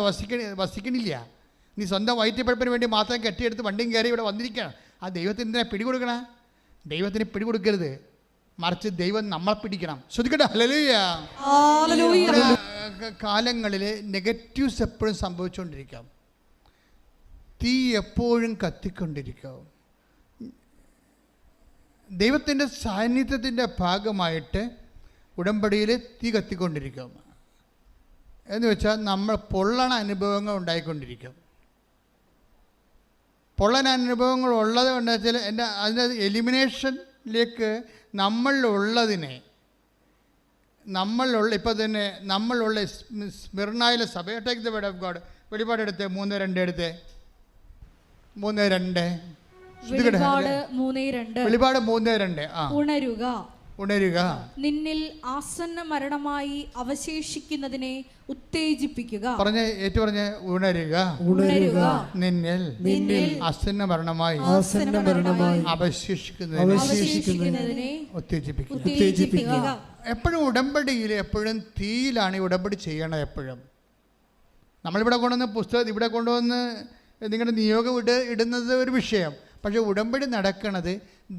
വസിക്കണില്ല. നീ സ്വന്തം വയറ്റിപ്പഴപ്പിന് വേണ്ടി മാത്രം കെട്ടിയെടുത്ത് വണ്ടിയും കയറി ഇവിടെ വന്നിരിക്കണം. ആ ദൈവത്തിന് എന്തിനാ പിടികൊടുക്കണേ? ദൈവത്തിന് പിടികൊടുക്കരുത്, മറിച്ച് ദൈവം നമ്മളെ പിടിക്കണം. ശ്രദ്ധിക്കട്ടെ. ഹല്ലേലൂയ. കാലങ്ങളിൽ നെഗറ്റീവ്സ് എപ്പോഴും സംഭവിച്ചുകൊണ്ടിരിക്കാം, തീ എപ്പോഴും കത്തിക്കൊണ്ടിരിക്കും. ദൈവത്തിൻ്റെ സാന്നിധ്യത്തിൻ്റെ ഭാഗമായിട്ട് ഉടമ്പടിയിൽ തീ കത്തിക്കൊണ്ടിരിക്കും. എന്ന് വെച്ചാൽ നമ്മൾ പൊള്ളണ അനുഭവങ്ങൾ ഉണ്ടായിക്കൊണ്ടിരിക്കും. പൊള്ളൻ അനുഭവങ്ങൾ ഉള്ളത് കൊണ്ട് വെച്ചാൽ അതിൻ്റെ എലിമിനേഷനിലേക്ക് ഇപ്പോൾ തന്നെ നമ്മളുള്ള സ്മിർനായിലെ സഭ, take the word of God. വെളിപാട് എടുത്ത് 3:2 എടുത്ത് 3:2. വെളിപാട് 3:2. ഉണരുക, നിന്നിൽ ആസന്ന മരണമായി അവശേഷിക്കുന്നതിനെ ഉത്തേജിപ്പിക്കുക. പറഞ്ഞ് ഏറ്റു പറഞ്ഞ് ഉണരുക, നിന്നിൽ ആസന്ന മരണമായി അവശേഷിക്കുന്നതിനെ ഉത്തേജിപ്പിക്കുക. എപ്പോഴും ഉടമ്പടിയിൽ എപ്പോഴും തീയിലാണ് ഈ ഉടമ്പടി ചെയ്യണത്. എപ്പോഴും നമ്മളിവിടെ കൊണ്ടുവന്ന് പുസ്തകം ഇവിടെ കൊണ്ടുവന്ന് നിങ്ങളുടെ നിയോഗം ഇടുന്നത് ഒരു വിഷയം. പക്ഷേ ഉടമ്പടി നടക്കുന്നത്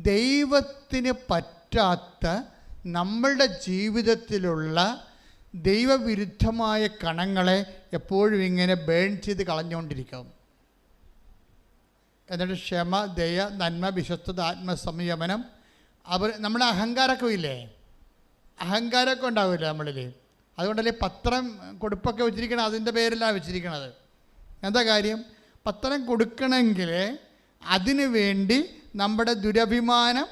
ദൈവത്തിന് പറ്റാത്ത നമ്മളുടെ ജീവിതത്തിലുള്ള ദൈവവിരുദ്ധമായ കണങ്ങളെ എപ്പോഴും ഇങ്ങനെ ബേൺ ചെയ്ത് കളഞ്ഞുകൊണ്ടിരിക്കും. എന്നിട്ട് ക്ഷമ, ദയ, നന്മ, വിശ്വസ്തത, ആത്മസംയമനം. നമ്മുടെ അഹങ്കാരമൊക്കെ ഇല്ലേ, അഹങ്കാരമൊക്കെ ഉണ്ടാവില്ല നമ്മളിൽ. അതുകൊണ്ടല്ലേ പത്രം കൊടുപ്പൊക്കെ വെച്ചിരിക്കണം, അതിൻ്റെ പേരിലാണ് വെച്ചിരിക്കണത്. എന്താ കാര്യം? പത്രം കൊടുക്കണമെങ്കിൽ അതിനു വേണ്ടി നമ്മുടെ ദുരഭിമാനം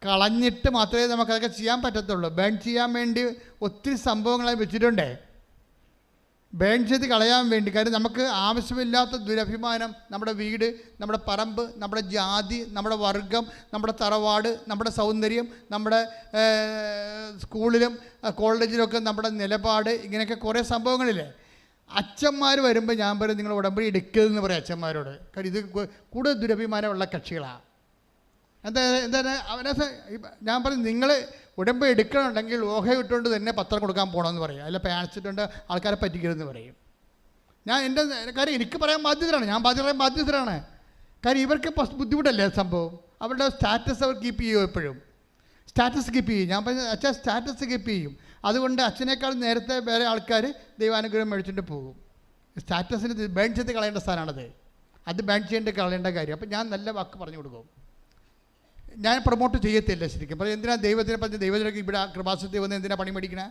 കളഞ്ഞിട്ട് മാത്രമേ നമുക്കതൊക്കെ ചെയ്യാൻ പറ്റത്തുള്ളൂ. ബേൺ ചെയ്യാൻ വേണ്ടി ഒത്തിരി സംഭവങ്ങളായി വെച്ചിട്ടുണ്ടേ, ബേൺ ചെയ്ത് കളയാൻ വേണ്ടി. കാര്യം നമുക്ക് ആവശ്യമില്ലാത്ത ദുരഭിമാനം, നമ്മുടെ വീട്, നമ്മുടെ പറമ്പ്, നമ്മുടെ ജാതി, നമ്മുടെ വർഗം, നമ്മുടെ തറവാട്, നമ്മുടെ സൗന്ദര്യം, നമ്മുടെ സ്കൂളിലും കോളേജിലൊക്കെ നമ്മുടെ നിലപാട്, ഇങ്ങനെയൊക്കെ കുറേ സംഭവങ്ങളില്ലേ. അച്ഛന്മാർ വരുമ്പോൾ ഞാൻ പറയും, നിങ്ങൾ ഉടമ്പടി എടുക്കരുതെന്ന് പറയും അച്ഛന്മാരോട്. കാര്യം ഇത് കൂടുതൽ ദുരഭിമാനമുള്ള കക്ഷികളാണ്. എന്താണ് ഞാൻ പറയും, നിങ്ങൾ ഉടമ്പടി എടുക്കണമെന്നുണ്ടെങ്കിൽ ഓഹ ഇട്ടുകൊണ്ട് തന്നെ പത്രം കൊടുക്കാൻ പോകണമെന്ന് പറയും. അല്ല പാൻസിട്ടുണ്ട് ആൾക്കാരെ പറ്റിക്കരുതെന്ന് പറയും. ഞാൻ എൻ്റെ കാര്യം എനിക്ക് പറയാൻ ബാധ്യതരാണ്, ഞാൻ ബാധ്യതരാണ്. കാര്യം ഇവർക്ക് ബുദ്ധിമുട്ടല്ലേ സംഭവം. അവരുടെ സ്റ്റാറ്റസ് അവർ കീപ്പ് ചെയ്യും, എപ്പോഴും സ്റ്റാറ്റസ് കീപ്പ് ചെയ്യും. ഞാൻ പറഞ്ഞ അച്ഛൻ സ്റ്റാറ്റസ് കീപ്പ് ചെയ്യും. അതുകൊണ്ട് അച്ഛനേക്കാൾ നേരത്തെ വേറെ ആൾക്കാർ ദൈവാനുഗ്രഹം മേടിച്ചിട്ട് പോകും. സ്റ്റാറ്റസിന് ബാൻ ചെയ്ത് കളയേണ്ട സ്ഥാനമാണത്, അത് ബാൻ ചെയ്യേണ്ട കളയേണ്ട കാര്യം. അപ്പം ഞാൻ നല്ല വാക്ക് പറഞ്ഞു കൊടുക്കും, ഞാൻ പ്രൊമോട്ട് ചെയ്യത്തില്ല ശരിക്കും. അപ്പോൾ എന്തിനാ ദൈവത്തിനെ പറഞ്ഞ് ദൈവത്തിലേക്ക് ഇവിടെ കൃപാസനത്തിൽ വന്ന് എന്തിനാ പണി മേടിക്കണേ?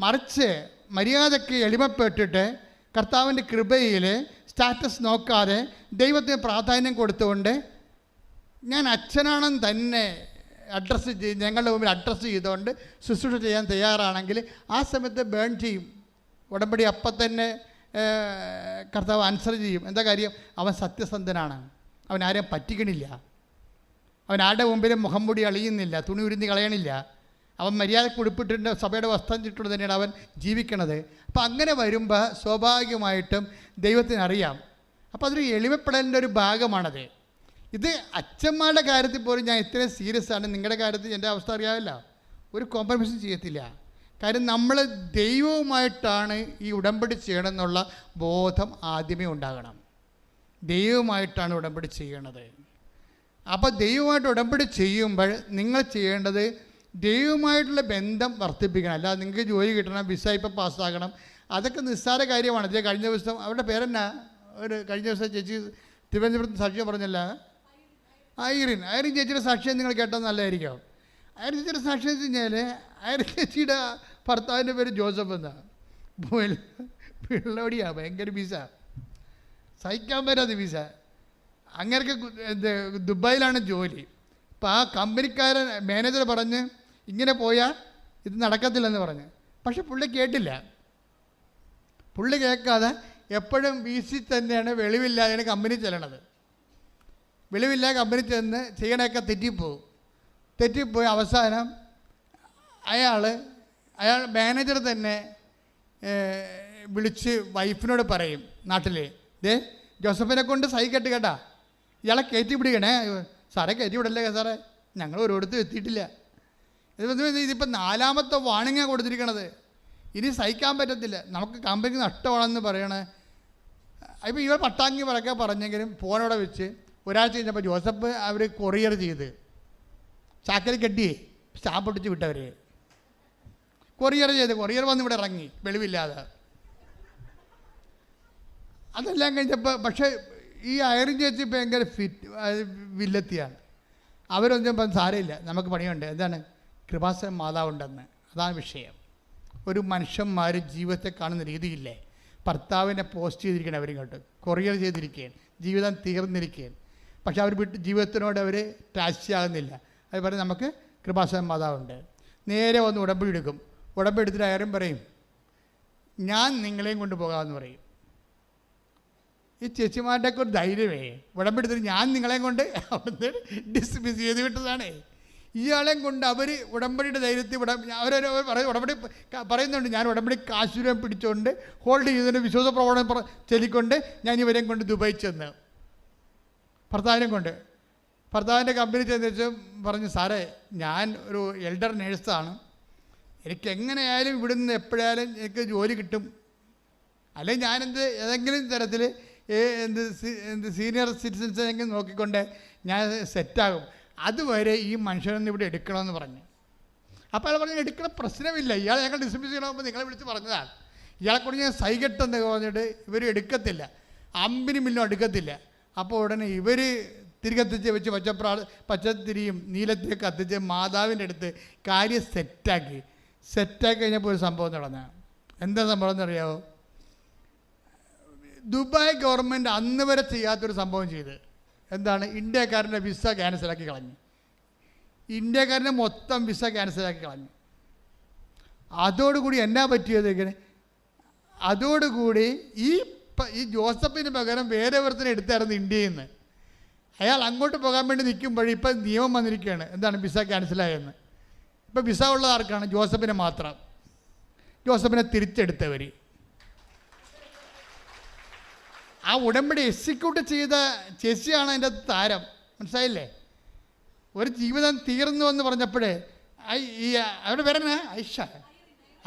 മറിച്ച് മര്യാദയ്ക്ക് എളിമപ്പെട്ടിട്ട് കർത്താവിൻ്റെ കൃപയിൽ സ്റ്റാറ്റസ് നോക്കാതെ ദൈവത്തിന് പ്രാധാന്യം കൊടുത്തുകൊണ്ട് ഞാൻ അച്ഛനാണെന്ന് തന്നെ ഞങ്ങളുടെ മുമ്പിൽ അഡ്രസ്സ് ചെയ്തുകൊണ്ട് ശുശ്രൂഷ ചെയ്യാൻ തയ്യാറാണെങ്കിൽ ആ സമയത്ത് ബേൺ ചെയ്യും. ഉടമ്പടി അപ്പം തന്നെ കർത്താവ് ആൻസർ ചെയ്യും. എന്താ കാര്യം? അവൻ സത്യസന്ധനാണ്, അവൻ ആരെയും പറ്റിക്കണില്ല, അവൻ ആരുടെ മുമ്പിലും മുഖം മൂടി അളിയുന്നില്ല, തുണി ഉരുന്നി കളയണില്ല, അവൻ മര്യാദക്ക് ഉടുപ്പിട്ടിട്ട് സഭയുടെ വസ്ത്രം ചുറ്റുകൊണ്ട് തന്നെയാണ് അവൻ ജീവിക്കണത്. അപ്പോൾ അങ്ങനെ വരുമ്പോൾ സ്വാഭാവികമായിട്ടും ദൈവത്തിനറിയാം. അപ്പോൾ അതൊരു എളിമപ്പെടലിൻ്റെ ഒരു ഭാഗമാണത്. ഇത് അച്ഛന്മാരുടെ കാര്യത്തിൽ പോലും ഞാൻ ഇത്രയും സീരിയസ് ആണ്. നിങ്ങളുടെ കാര്യത്തിൽ എൻ്റെ അവസ്ഥ അറിയാമല്ല, ഒരു കോംപ്രമൈസും ചെയ്യത്തില്ല. കാര്യം നമ്മൾ ദൈവവുമായിട്ടാണ് ഈ ഉടമ്പടി ചെയ്യണമെന്നുള്ള ബോധം ആദ്യമേ ഉണ്ടാകണം. ദൈവവുമായിട്ടാണ് ഉടമ്പടി ചെയ്യണത്. അപ്പോൾ ദൈവമായിട്ട് ഉടമ്പടി ചെയ്യുമ്പോൾ നിങ്ങൾ ചെയ്യേണ്ടത് ദൈവവുമായിട്ടുള്ള ബന്ധം വർദ്ധിപ്പിക്കണം. അല്ലാതെ നിങ്ങൾക്ക് ജോലി കിട്ടണം, വിസ ഇപ്പം പാസ്സാകണം, അതൊക്കെ നിസ്സാര കാര്യമാണ്. ഇത് കഴിഞ്ഞ ദിവസം അവരുടെ പേരെന്നാ, ഒരു കഴിഞ്ഞ ദിവസം ചേച്ചി തിരുവനന്തപുരത്ത് സാക്ഷ്യം പറഞ്ഞല്ല, ഐറിൻ ചേച്ചിയുടെ സാക്ഷ്യം നിങ്ങൾ കേട്ടാൽ നല്ലതായിരിക്കും. ഐറിൻ ചേച്ചിയുടെ സാക്ഷ്യം വെച്ച് കഴിഞ്ഞാൽ ഐറിൻ ചേച്ചിയുടെ ഭർത്താവിൻ്റെ പേര് ജോസഫ് എന്നാണ്. പിള്ളോടിയാണ്, ഭയങ്കര വിസ, സഹിക്കാൻ പറ്റാത്ത വിസ. അങ്ങനെയൊക്കെ ദുബായിലാണ് ജോലി. അപ്പോൾ ആ കമ്പനിക്കാരൻ മാനേജർ പറഞ്ഞ് ഇങ്ങനെ പോയാൽ ഇത് നടക്കത്തില്ലെന്ന് പറഞ്ഞ്. പക്ഷെ പുള്ളി കേട്ടില്ല. പുള്ളി കേൾക്കാതെ എപ്പോഴും വീസി തന്നെയാണ് വെളിവില്ലാതെയാണ് കമ്പനി ചെല്ലണത്. വെളിവില്ലാതെ കമ്പനി ചെന്ന് ചെയ്യണമൊക്കെ തെറ്റിപ്പോയി അവസാനം അയാൾ മാനേജർ തന്നെ വിളിച്ച് വൈഫിനോട് പറയും, നാട്ടിൽ ജോസഫിനെ കൊണ്ട് സഹിക്കട്ട് കേട്ടാ, ഇയാളെ കയറ്റി പിടിക്കണേ. സാറേ കയറ്റി വിടല്ലേ സാറേ, ഞങ്ങൾ ഒരിടത്തും എത്തിയിട്ടില്ല. ഇതിപ്പോൾ 4ാമത്തെ വാണിങ്ങാണ് കൊടുത്തിരിക്കണത്. ഇനി സഹിക്കാൻ പറ്റത്തില്ല, നമുക്ക് കമ്പനിക്ക് നഷ്ടമാണെന്ന് പറയണേ. ഇപ്പോൾ ഇവർ പട്ടാങ്ങി പറയൊക്കെ പറഞ്ഞെങ്കിലും ഫോണോടെ വെച്ച് ഒരാഴ്ച കഴിഞ്ഞപ്പോൾ ജോസഫ് അവർ കൊറിയർ ചെയ്ത് ചാക്കരി കെട്ടി സ്റ്റാമ്പ് ഒട്ടിച്ച് വിട്ടവർ കൊറിയർ വന്ന് ഇവിടെ ഇറങ്ങി വെളിവില്ലാതെ. അതെല്ലാം കഴിഞ്ഞപ്പോൾ പക്ഷേ ഈ ഐറിൻ ചേച്ചി ഭയങ്കര വില്ലത്തിയാണ്. അവരൊന്നും ഇപ്പം സാരമില്ല, നമുക്ക് പണിയുണ്ട്. എന്താണ്? കൃപാസന മാതാവുണ്ടെന്ന്. അതാണ് വിഷയം. ഒരു മനുഷ്യന്മാർ ജീവിതത്തെ കാണുന്ന രീതിയില്ലേ, ഭർത്താവിനെ പോസ്റ്റ് ചെയ്തിരിക്കുകയാണ്, അവരിങ്ങോട്ട് കൊറിയർ ചെയ്തിരിക്കുകയാണ്, ജീവിതം തീർന്നിരിക്കുകയാണ്. പക്ഷെ അവർ ജീവിതത്തിനോട് അവർ ടാച്ചിയാകുന്നില്ല. അത് പറയും നമുക്ക് കൃപാസന മാതാവുണ്ട്. നേരെ വന്ന് ഉടമ്പടി എടുക്കും. ഉടമ്പടി എടുത്തിട്ട് ആരും പറയും ഞാൻ നിങ്ങളെയും കൊണ്ട് പോകാമെന്ന് പറയും. ഈ ചേച്ചിമാരുടെയൊക്കെ ഒരു ധൈര്യമേ, ഉടമ്പടി എടുത്തിട്ട് ഞാൻ നിങ്ങളെയും കൊണ്ട് അവിടുന്ന് ഡിസ്മിസ് ചെയ്ത് വിട്ടതാണ്. ഇയാളെയും കൊണ്ട് അവർ ഉടമ്പടിയുടെ ധൈര്യത്തിൽ ഉടമ്പടി പറയുന്നുണ്ട്, ഞാൻ ഉടമ്പടി കാശുരം പിടിച്ചുകൊണ്ട് ഹോൾഡ് ചെയ്തതിൻ്റെ വിശ്വാസ പ്രവണത ചൊല്ലിക്കൊണ്ട് ഞാൻ ഇവരെയും കൊണ്ട് ദുബായി ചെന്ന് ഭർത്താവിൻ്റെ കമ്പനി ചെന്ന് വെച്ച് പറഞ്ഞു, സാറേ ഞാൻ ഒരു എൽഡർ നേഴ്സാണ്, എനിക്ക് എങ്ങനെയായാലും ഇവിടുന്ന് എപ്പോഴായാലും എനിക്ക് ജോലി കിട്ടും, അല്ലെങ്കിൽ ഞാനെന്ത് ഏതെങ്കിലും തരത്തിൽ സീനിയർ സിറ്റിസൻസിനെങ്കിലും നോക്കിക്കൊണ്ട് ഞാൻ സെറ്റാകും, അതുവരെ ഈ മനുഷ്യനൊന്നും ഇവിടെ എടുക്കണമെന്ന് പറഞ്ഞു. അപ്പോൾ അയാൾ പറഞ്ഞു എടുക്കണ പ്രശ്നമില്ല, ഇയാളെ ഞങ്ങൾ ഡിസ്മിസ് ചെയ്യണമെന്ന് നിങ്ങളെ വിളിച്ച് പറഞ്ഞതാണ്, ഇയാളെക്കൊണ്ട് ഞാൻ സൈകെട്ടെന്ന് പറഞ്ഞിട്ട് ഇവർ എടുക്കത്തില്ല, അമ്പിനും മില്ലും എടുക്കത്തില്ല. അപ്പോൾ ഉടനെ ഇവർ തിരികത്തിച്ച് വെച്ച് പച്ചത്തിരിയും നീലത്തിരിയൊക്കെ കത്തിച്ച് മാതാവിൻ്റെ അടുത്ത് കാര്യം സെറ്റാക്കി കഴിഞ്ഞപ്പോൾ ഒരു സംഭവം നടന്ന. എന്താ സംഭവം എന്നറിയാമോ? ദുബായ് ഗവൺമെൻറ് അന്ന് വരെ ചെയ്യാത്തൊരു സംഭവം ചെയ്ത്. എന്താണ്? ഇന്ത്യക്കാരൻ്റെ വിസ ക്യാൻസലാക്കി കളഞ്ഞു. ഇന്ത്യക്കാരൻ്റെ മൊത്തം വിസ ക്യാൻസലാക്കി കളഞ്ഞു. അതോടുകൂടി എന്നാ പറ്റിയത്? ഇങ്ങനെ അതോടുകൂടി ഈ ജോസഫിന് പകരം വേറെ ഒരുത്തനെ എടുത്തായിരുന്നു ഇന്ത്യയിൽ നിന്ന്. അയാൾ അങ്ങോട്ട് പോകാൻ വേണ്ടി നിൽക്കുമ്പോഴേ ഇപ്പം നിയമം വന്നിരിക്കുകയാണ്. എന്താണ്? വിസ ക്യാൻസലായെന്ന്. ഇപ്പം വിസ ഉള്ളത് ആർക്കാണ്? ജോസഫിനെ മാത്രം. ജോസഫിനെ തിരിച്ചെടുത്തവർ. ആ ഉടമ്പടി എക്സിക്യൂട്ട് ചെയ്ത ചേച്ചിയാണ് അതിൻ്റെ താരം. മനസ്സിലായില്ലേ? ഒരു ജീവിതം തീർന്നു എന്ന് പറഞ്ഞപ്പോഴേ അവരുടെ പേരെന്നാ?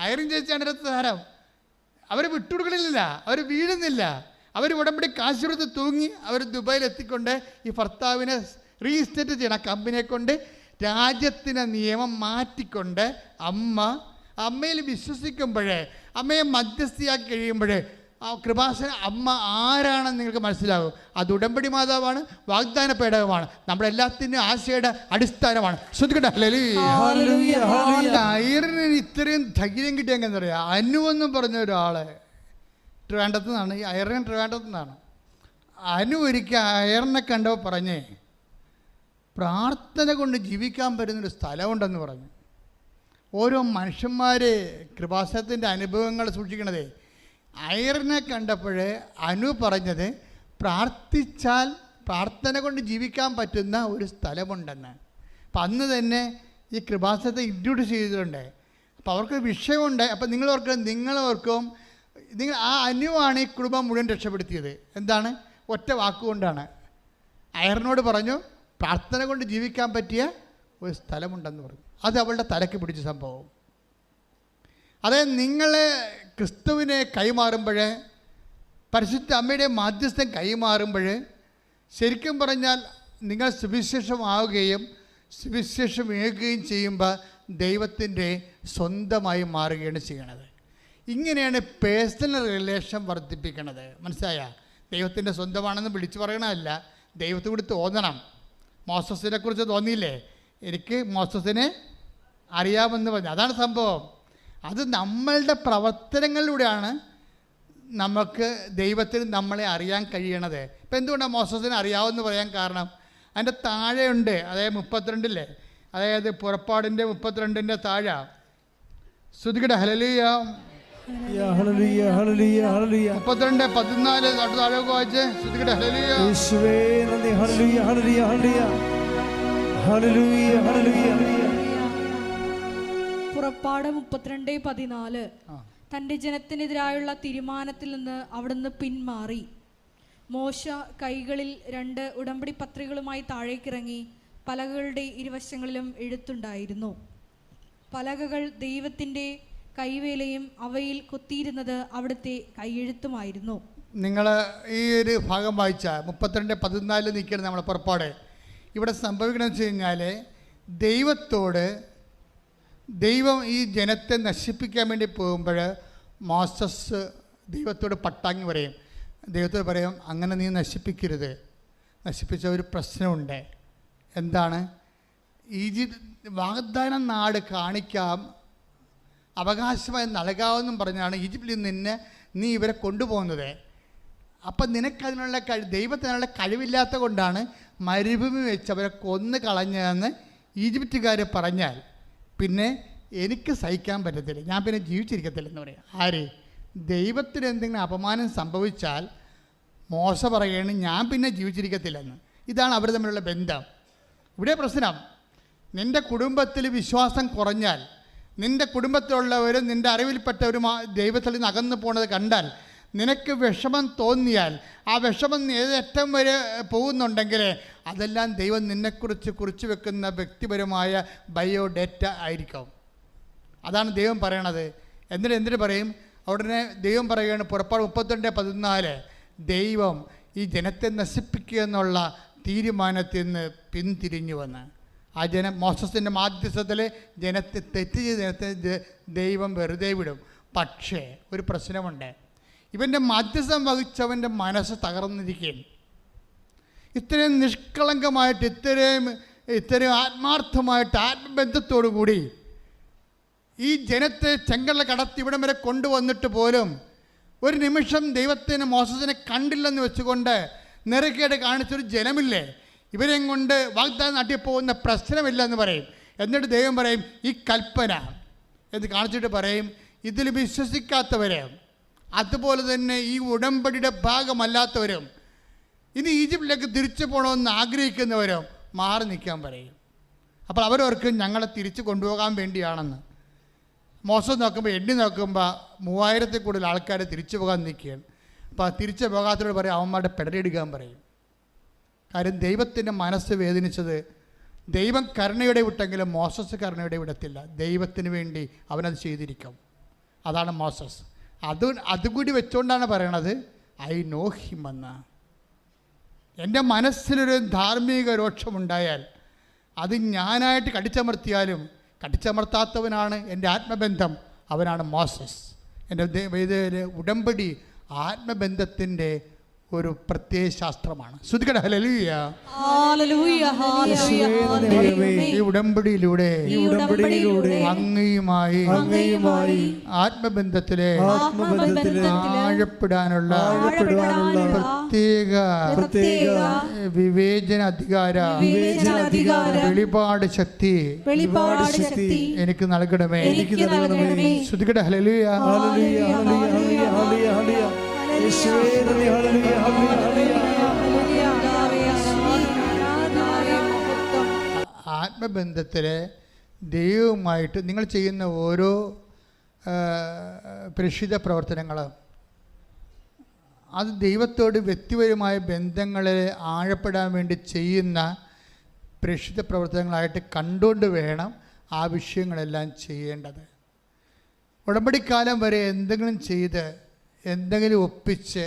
ഐറിൻ ചേച്ചിയാണ് അതിൻ്റെ താരം. അവർ വിട്ടുകൊടുക്കണില്ല, അവർ വീഴുന്നില്ല. അവർ ഉടമ്പടി കാശ് കൊടുത്ത് തൂങ്ങി അവർ ദുബായിൽ എത്തിക്കൊണ്ട് ഈ ഭർത്താവിനെ റീസ്റ്റേറ്റ് ചെയ്യണം. കമ്പനിയെ കൊണ്ട് രാജ്യത്തിൻ്റെ നിയമം മാറ്റിക്കൊണ്ട് അമ്മയിൽ വിശ്വസിക്കുമ്പോഴേ, അമ്മയെ മധ്യസ്ഥയാക്കി കഴിയുമ്പോഴേ ആ കൃപാസന അമ്മ ആരാണെന്ന് നിങ്ങൾക്ക് മനസ്സിലാകും. അത് ഉടമ്പടി മാതാവാണ്, വാഗ്ദാന പേടകമാണ്, നമ്മുടെ എല്ലാത്തിൻ്റെ ആശയുടെ അടിസ്ഥാനമാണ്. ശ്രദ്ധിക്കട്ടെ. അയറിന് ഇത്രയും ധൈര്യം കിട്ടിയെന്ന് പറയാം. അനുവെന്നും പറഞ്ഞ ഒരാൾ ട്രിവാൻഡ്രത്തു നിന്നാണ്. ഈ അയറിൻ ട്രിവാൻഡ്രത്തു നിന്നാണ്. അനു ഒരിക്കൽ അയറിനെ കണ്ടപ്പോൾ പറഞ്ഞേ, പ്രാർത്ഥന കൊണ്ട് ജീവിക്കാൻ പറ്റുന്നൊരു സ്ഥലമുണ്ടെന്ന് പറഞ്ഞു. ഓരോ മനുഷ്യന്മാർ കൃപാസനത്തിൻ്റെ അനുഭവങ്ങൾ സൂക്ഷിക്കണതേ. അയറിനെ കണ്ടപ്പോൾ അനു പറഞ്ഞത്, പ്രാർത്ഥിച്ചാൽ പ്രാർത്ഥന കൊണ്ട് ജീവിക്കാൻ പറ്റുന്ന ഒരു സ്ഥലമുണ്ടെന്ന്. അപ്പം അന്ന് തന്നെ ഈ കൃപാസനത്തെ ഇൻട്രൊഡ്യൂസ് ചെയ്തിട്ടുണ്ട്. അപ്പോൾ അവർക്ക് വിഷയമുണ്ട്. അപ്പം നിങ്ങളോർക്കും നിങ്ങൾ ആ അനുവാണ് ഈ കുടുംബം മുഴുവൻ രക്ഷപ്പെടുത്തിയത്. എന്താണ്? ഒറ്റ വാക്കുകൊണ്ടാണ്. അയറിനോട് പറഞ്ഞു, പ്രാർത്ഥന കൊണ്ട് ജീവിക്കാൻ പറ്റിയ ഒരു സ്ഥലമുണ്ടെന്ന് പറഞ്ഞു. അത് അവളുടെ തലയ്ക്ക് പിടിച്ച സംഭവം. അതായത് നിങ്ങൾ ക്രിസ്തുവിനെ കൈമാറുമ്പോൾ, പരിശുദ്ധ അമ്മയുടെ മാധ്യസ്ഥം കൈമാറുമ്പോൾ, ശരിക്കും പറഞ്ഞാൽ നിങ്ങൾ സുവിശേഷമാവുകയും സുവിശേഷമേകുകയും ചെയ്യുമ്പോൾ ദൈവത്തിൻ്റെ സ്വന്തമായി മാറുകയാണ് ചെയ്യണത്. ഇങ്ങനെയാണ് പേഴ്സണൽ റിലേഷൻ വർദ്ധിപ്പിക്കണത്. മനസ്സിലായ? ദൈവത്തിൻ്റെ സ്വന്തമാണെന്ന് വിളിച്ചു പറയണമല്ല, ദൈവത്തോട് തോന്നണം. മോസസിനെ കുറിച്ച് തോന്നിയില്ലേ? എനിക്ക് മോസസിനെ അറിയാമെന്ന് പറഞ്ഞു. അതാണ് സംഭവം. അത് നമ്മളുടെ പ്രവർത്തനങ്ങളിലൂടെയാണ് നമുക്ക് ദൈവത്തിന് നമ്മളെ അറിയാൻ കഴിയണത്. ഇപ്പം എന്തുകൊണ്ടാണ് മോസസിനെ അറിയാമെന്ന് പറയാൻ കാരണം? അതിൻ്റെ താഴെയുണ്ട്. അതായത് 32, അതായത് പുറപ്പാടിൻ്റെ 32 താഴെ. ശ്രുതികട ഹല്ലേലൂയ. 32:14 താഴെ വായിച്ച് ശ്രുതികട ഹല്ലേലൂയ. യേശുവേ നന്ദി. ഹല്ലേലൂയ ഹല്ലേലൂയ ഹല്ലേലൂയ ഹല്ലേലൂയ ഹല്ലേലൂയ. പുറപ്പാട് 32:14. തൻ്റെ ജനത്തിനെതിരായുള്ള തീരുമാനത്തിൽ നിന്ന് അവിടുന്ന് പിന്മാറി. മോശ കൈകളിൽ 2 ഉടമ്പടി പത്രികകളുമായി താഴേക്കിറങ്ങി. പലകകളുടെ ഇരുവശങ്ങളിലും എഴുത്തുണ്ടായിരുന്നു. പലകകൾ ദൈവത്തിൻ്റെ കൈവേലയും അവയിൽ കൊത്തിയിരുന്നത് അവിടുത്തെ കൈയെഴുത്തുമായിരുന്നു. നിങ്ങൾ ഈ ഒരു ഭാഗം വായിച്ച 32:14 നിൽക്കണം നമ്മളെ പുറപ്പാട്. ഇവിടെ സംഭവിക്കണമെന്ന് വെച്ച് കഴിഞ്ഞാൽ, ദൈവം ഈ ജനത്തെ നശിപ്പിക്കാൻ വേണ്ടി പോകുമ്പോൾ മോസസ് ദൈവത്തോട് പട്ടാങ്ങി പറയും. ദൈവത്തോട് പറയും, അങ്ങനെ നീ നശിപ്പിക്കരുത്. നശിപ്പിച്ച ഒരു പ്രശ്നമുണ്ട്. എന്താണ്? വാഗ്ദാന നാട് കാണിക്കാം, അവകാശമായി നൽകാമെന്നും പറഞ്ഞാണ് ഈജിപ്തിൽ നിന്ന് നീ ഇവരെ കൊണ്ടുപോകുന്നത്. അപ്പം നിനക്കതിനുള്ള ദൈവത്തിനുള്ള കഴിവില്ലാത്ത കൊണ്ടാണ് മരുഭൂമി വെച്ച് അവരെ കൊന്നു കളഞ്ഞതെന്ന് ഈജിപ്തുകാർ പറഞ്ഞാൽ പിന്നെ എനിക്ക് സഹിക്കാൻ പറ്റത്തില്ല, ഞാൻ പിന്നെ ജീവിച്ചിരിക്കത്തില്ലെന്ന് പറയാം. ആര്? ദൈവത്തിന് എന്തെങ്കിലും അപമാനം സംഭവിച്ചാൽ മോശ പറയുകയാണ്, ഞാൻ പിന്നെ ജീവിച്ചിരിക്കത്തില്ലെന്ന്. ഇതാണ് അവർ തമ്മിലുള്ള ബന്ധം. ഇവിടെ പ്രശ്നം, നിൻ്റെ കുടുംബത്തിൽ വിശ്വാസം കുറഞ്ഞാൽ, നിൻ്റെ കുടുംബത്തിലുള്ളവരും നിൻ്റെ അറിവിൽപ്പെട്ടവരും ദൈവത്തിൽ നിന്ന് അകന്നു പോണത് കണ്ടാൽ, നിനക്ക് വിഷമം തോന്നിയാൽ, ആ വിഷമം ഏതറ്റം വരെ പോകുന്നുണ്ടെങ്കിൽ അതെല്ലാം ദൈവം നിന്നെക്കുറിച്ച് കുറിച്ച് വെക്കുന്ന വ്യക്തിപരമായ ബയോഡേറ്റ ആയിരിക്കും. അതാണ് ദൈവം പറയണത്. എന്തിനു പറയും? ഉടനെ ദൈവം പറയുകയാണ്, പുറപ്പാട് 32:14, ദൈവം ഈ ജനത്തെ നശിപ്പിക്കുക എന്നുള്ള തീരുമാനത്തിൽ നിന്ന് പിന്തിരിഞ്ഞു വന്ന് ആ മോസസിൻ്റെ മാധ്യസ്ഥത്തിൽ ജനത്തെ തെറ്റ് ചെയ്ത് ജനത്തെ ദൈവം വെറുതെ വിടും. പക്ഷേ ഒരു പ്രശ്നമുണ്ട്. ഇവൻ്റെ മധ്യസ്ഥം വഹിച്ചവൻ്റെ മനസ്സ് തകർന്നിരിക്കുകയും ഇത്രയും നിഷ്കളങ്കമായിട്ട് ഇത്രയും ആത്മാർത്ഥമായിട്ട് ആത്മബന്ധത്തോടു കൂടി ഈ ജനത്തെ ചെങ്കടൽ കടത്തി ഇവിടം വരെ കൊണ്ടുവന്നിട്ട് പോലും ഒരു നിമിഷം ദൈവത്തിന് മോസസിനെ കണ്ടില്ലെന്ന് വെച്ചുകൊണ്ട് നിറക്കേട് കാണിച്ചൊരു ജനമില്ലേ, ഇവരെയും കൊണ്ട് വാഗ്ദാനം നാട്ടിൽ പോകുന്ന പ്രശ്നമില്ലെന്ന് പറയും. എന്നിട്ട് ദൈവം പറയും, ഈ കൽപ്പന എന്ന് കാണിച്ചിട്ട് പറയും, ഇതിൽ വിശ്വസിക്കാത്തവരെ, അതുപോലെ തന്നെ ഈ ഉടമ്പടിയുടെ ഭാഗമല്ലാത്തവരും, ഇനി ഈജിപ്തിലേക്ക് തിരിച്ചു പോകണമെന്ന് ആഗ്രഹിക്കുന്നവരും മാറി നിൽക്കാൻ പറയും. അപ്പോൾ അവരവർക്ക് ഞങ്ങളെ തിരിച്ചു കൊണ്ടുപോകാൻ വേണ്ടിയാണെന്ന്. മോശം നോക്കുമ്പോൾ എണ്ണി നോക്കുമ്പോൾ 3000-ൽ കൂടുതൽ ആൾക്കാർ തിരിച്ചു പോകാൻ നിൽക്കുകയാണ്. അപ്പോൾ തിരിച്ചു പോകാത്തവരോട് പറയും, അവന്മാരുടെ പെടലെടുക്കാൻ പറയും. കാര്യം ദൈവത്തിൻ്റെ മനസ്സ് വേദനിച്ചത്, ദൈവം കരുണയുടെ വിട്ടെങ്കിലും മോസസ് കരുണയുടെ വിടത്തില്ല. ദൈവത്തിന് വേണ്ടി അവനത് ചെയ്തിരിക്കും. അതാണ് മോസസ്. അതുകൂടി വെച്ചുകൊണ്ടാണ് പറയണത്, ഐ നോ ഹിം എന്ന്. എൻ്റെ മനസ്സിലൊരു ധാർമ്മിക രോക്ഷമുണ്ടായാൽ അത് ഞാനായിട്ട് കടിച്ചമർത്തിയാലും കടിച്ചമർത്താത്തവനാണ് എൻ്റെ ആത്മബന്ധം, അവനാണ് മോസസ്. എൻ്റെ ഉടമ്പടി ആത്മബന്ധത്തിൻ്റെ ഒരു പ്രത്യയ ശാസ്ത്രമാണ്. ശ്രുതികട ഹല്ലേലൂയ. ഹല്ലേലൂയ, ഹല്ലേലൂയ, ഹല്ലേലൂയ. ഈ ഉടമ്പടിയിലൂടെ അങ്ങയുമായി ആത്മബന്ധത്തിലെ ആഴപ്പെടാനുള്ള പ്രത്യേക വിവേചന അധികാര വെളിപാട് ശക്തി എനിക്ക് നൽകണമേ. ശ്രുതികട ഹല്ലേലൂയ. ആത്മബന്ധത്തിലെ ദൈവവുമായിട്ട് നിങ്ങൾ ചെയ്യുന്ന ഓരോ പ്രേക്ഷിത പ്രവർത്തനങ്ങളും അത് ദൈവത്തോട് വ്യക്തിപരമായ ബന്ധങ്ങളെ ആഴപ്പെടാൻ വേണ്ടി ചെയ്യുന്ന പ്രേക്ഷിത പ്രവർത്തനങ്ങളായിട്ട് കണ്ടുകൊണ്ട് വേണം ആ വിഷയങ്ങളെല്ലാം ചെയ്യേണ്ടത്. ഉടമ്പടിക്കാലം വരെ എന്തെങ്കിലും ചെയ്ത് എന്തെങ്കിലും ഒപ്പിച്ച്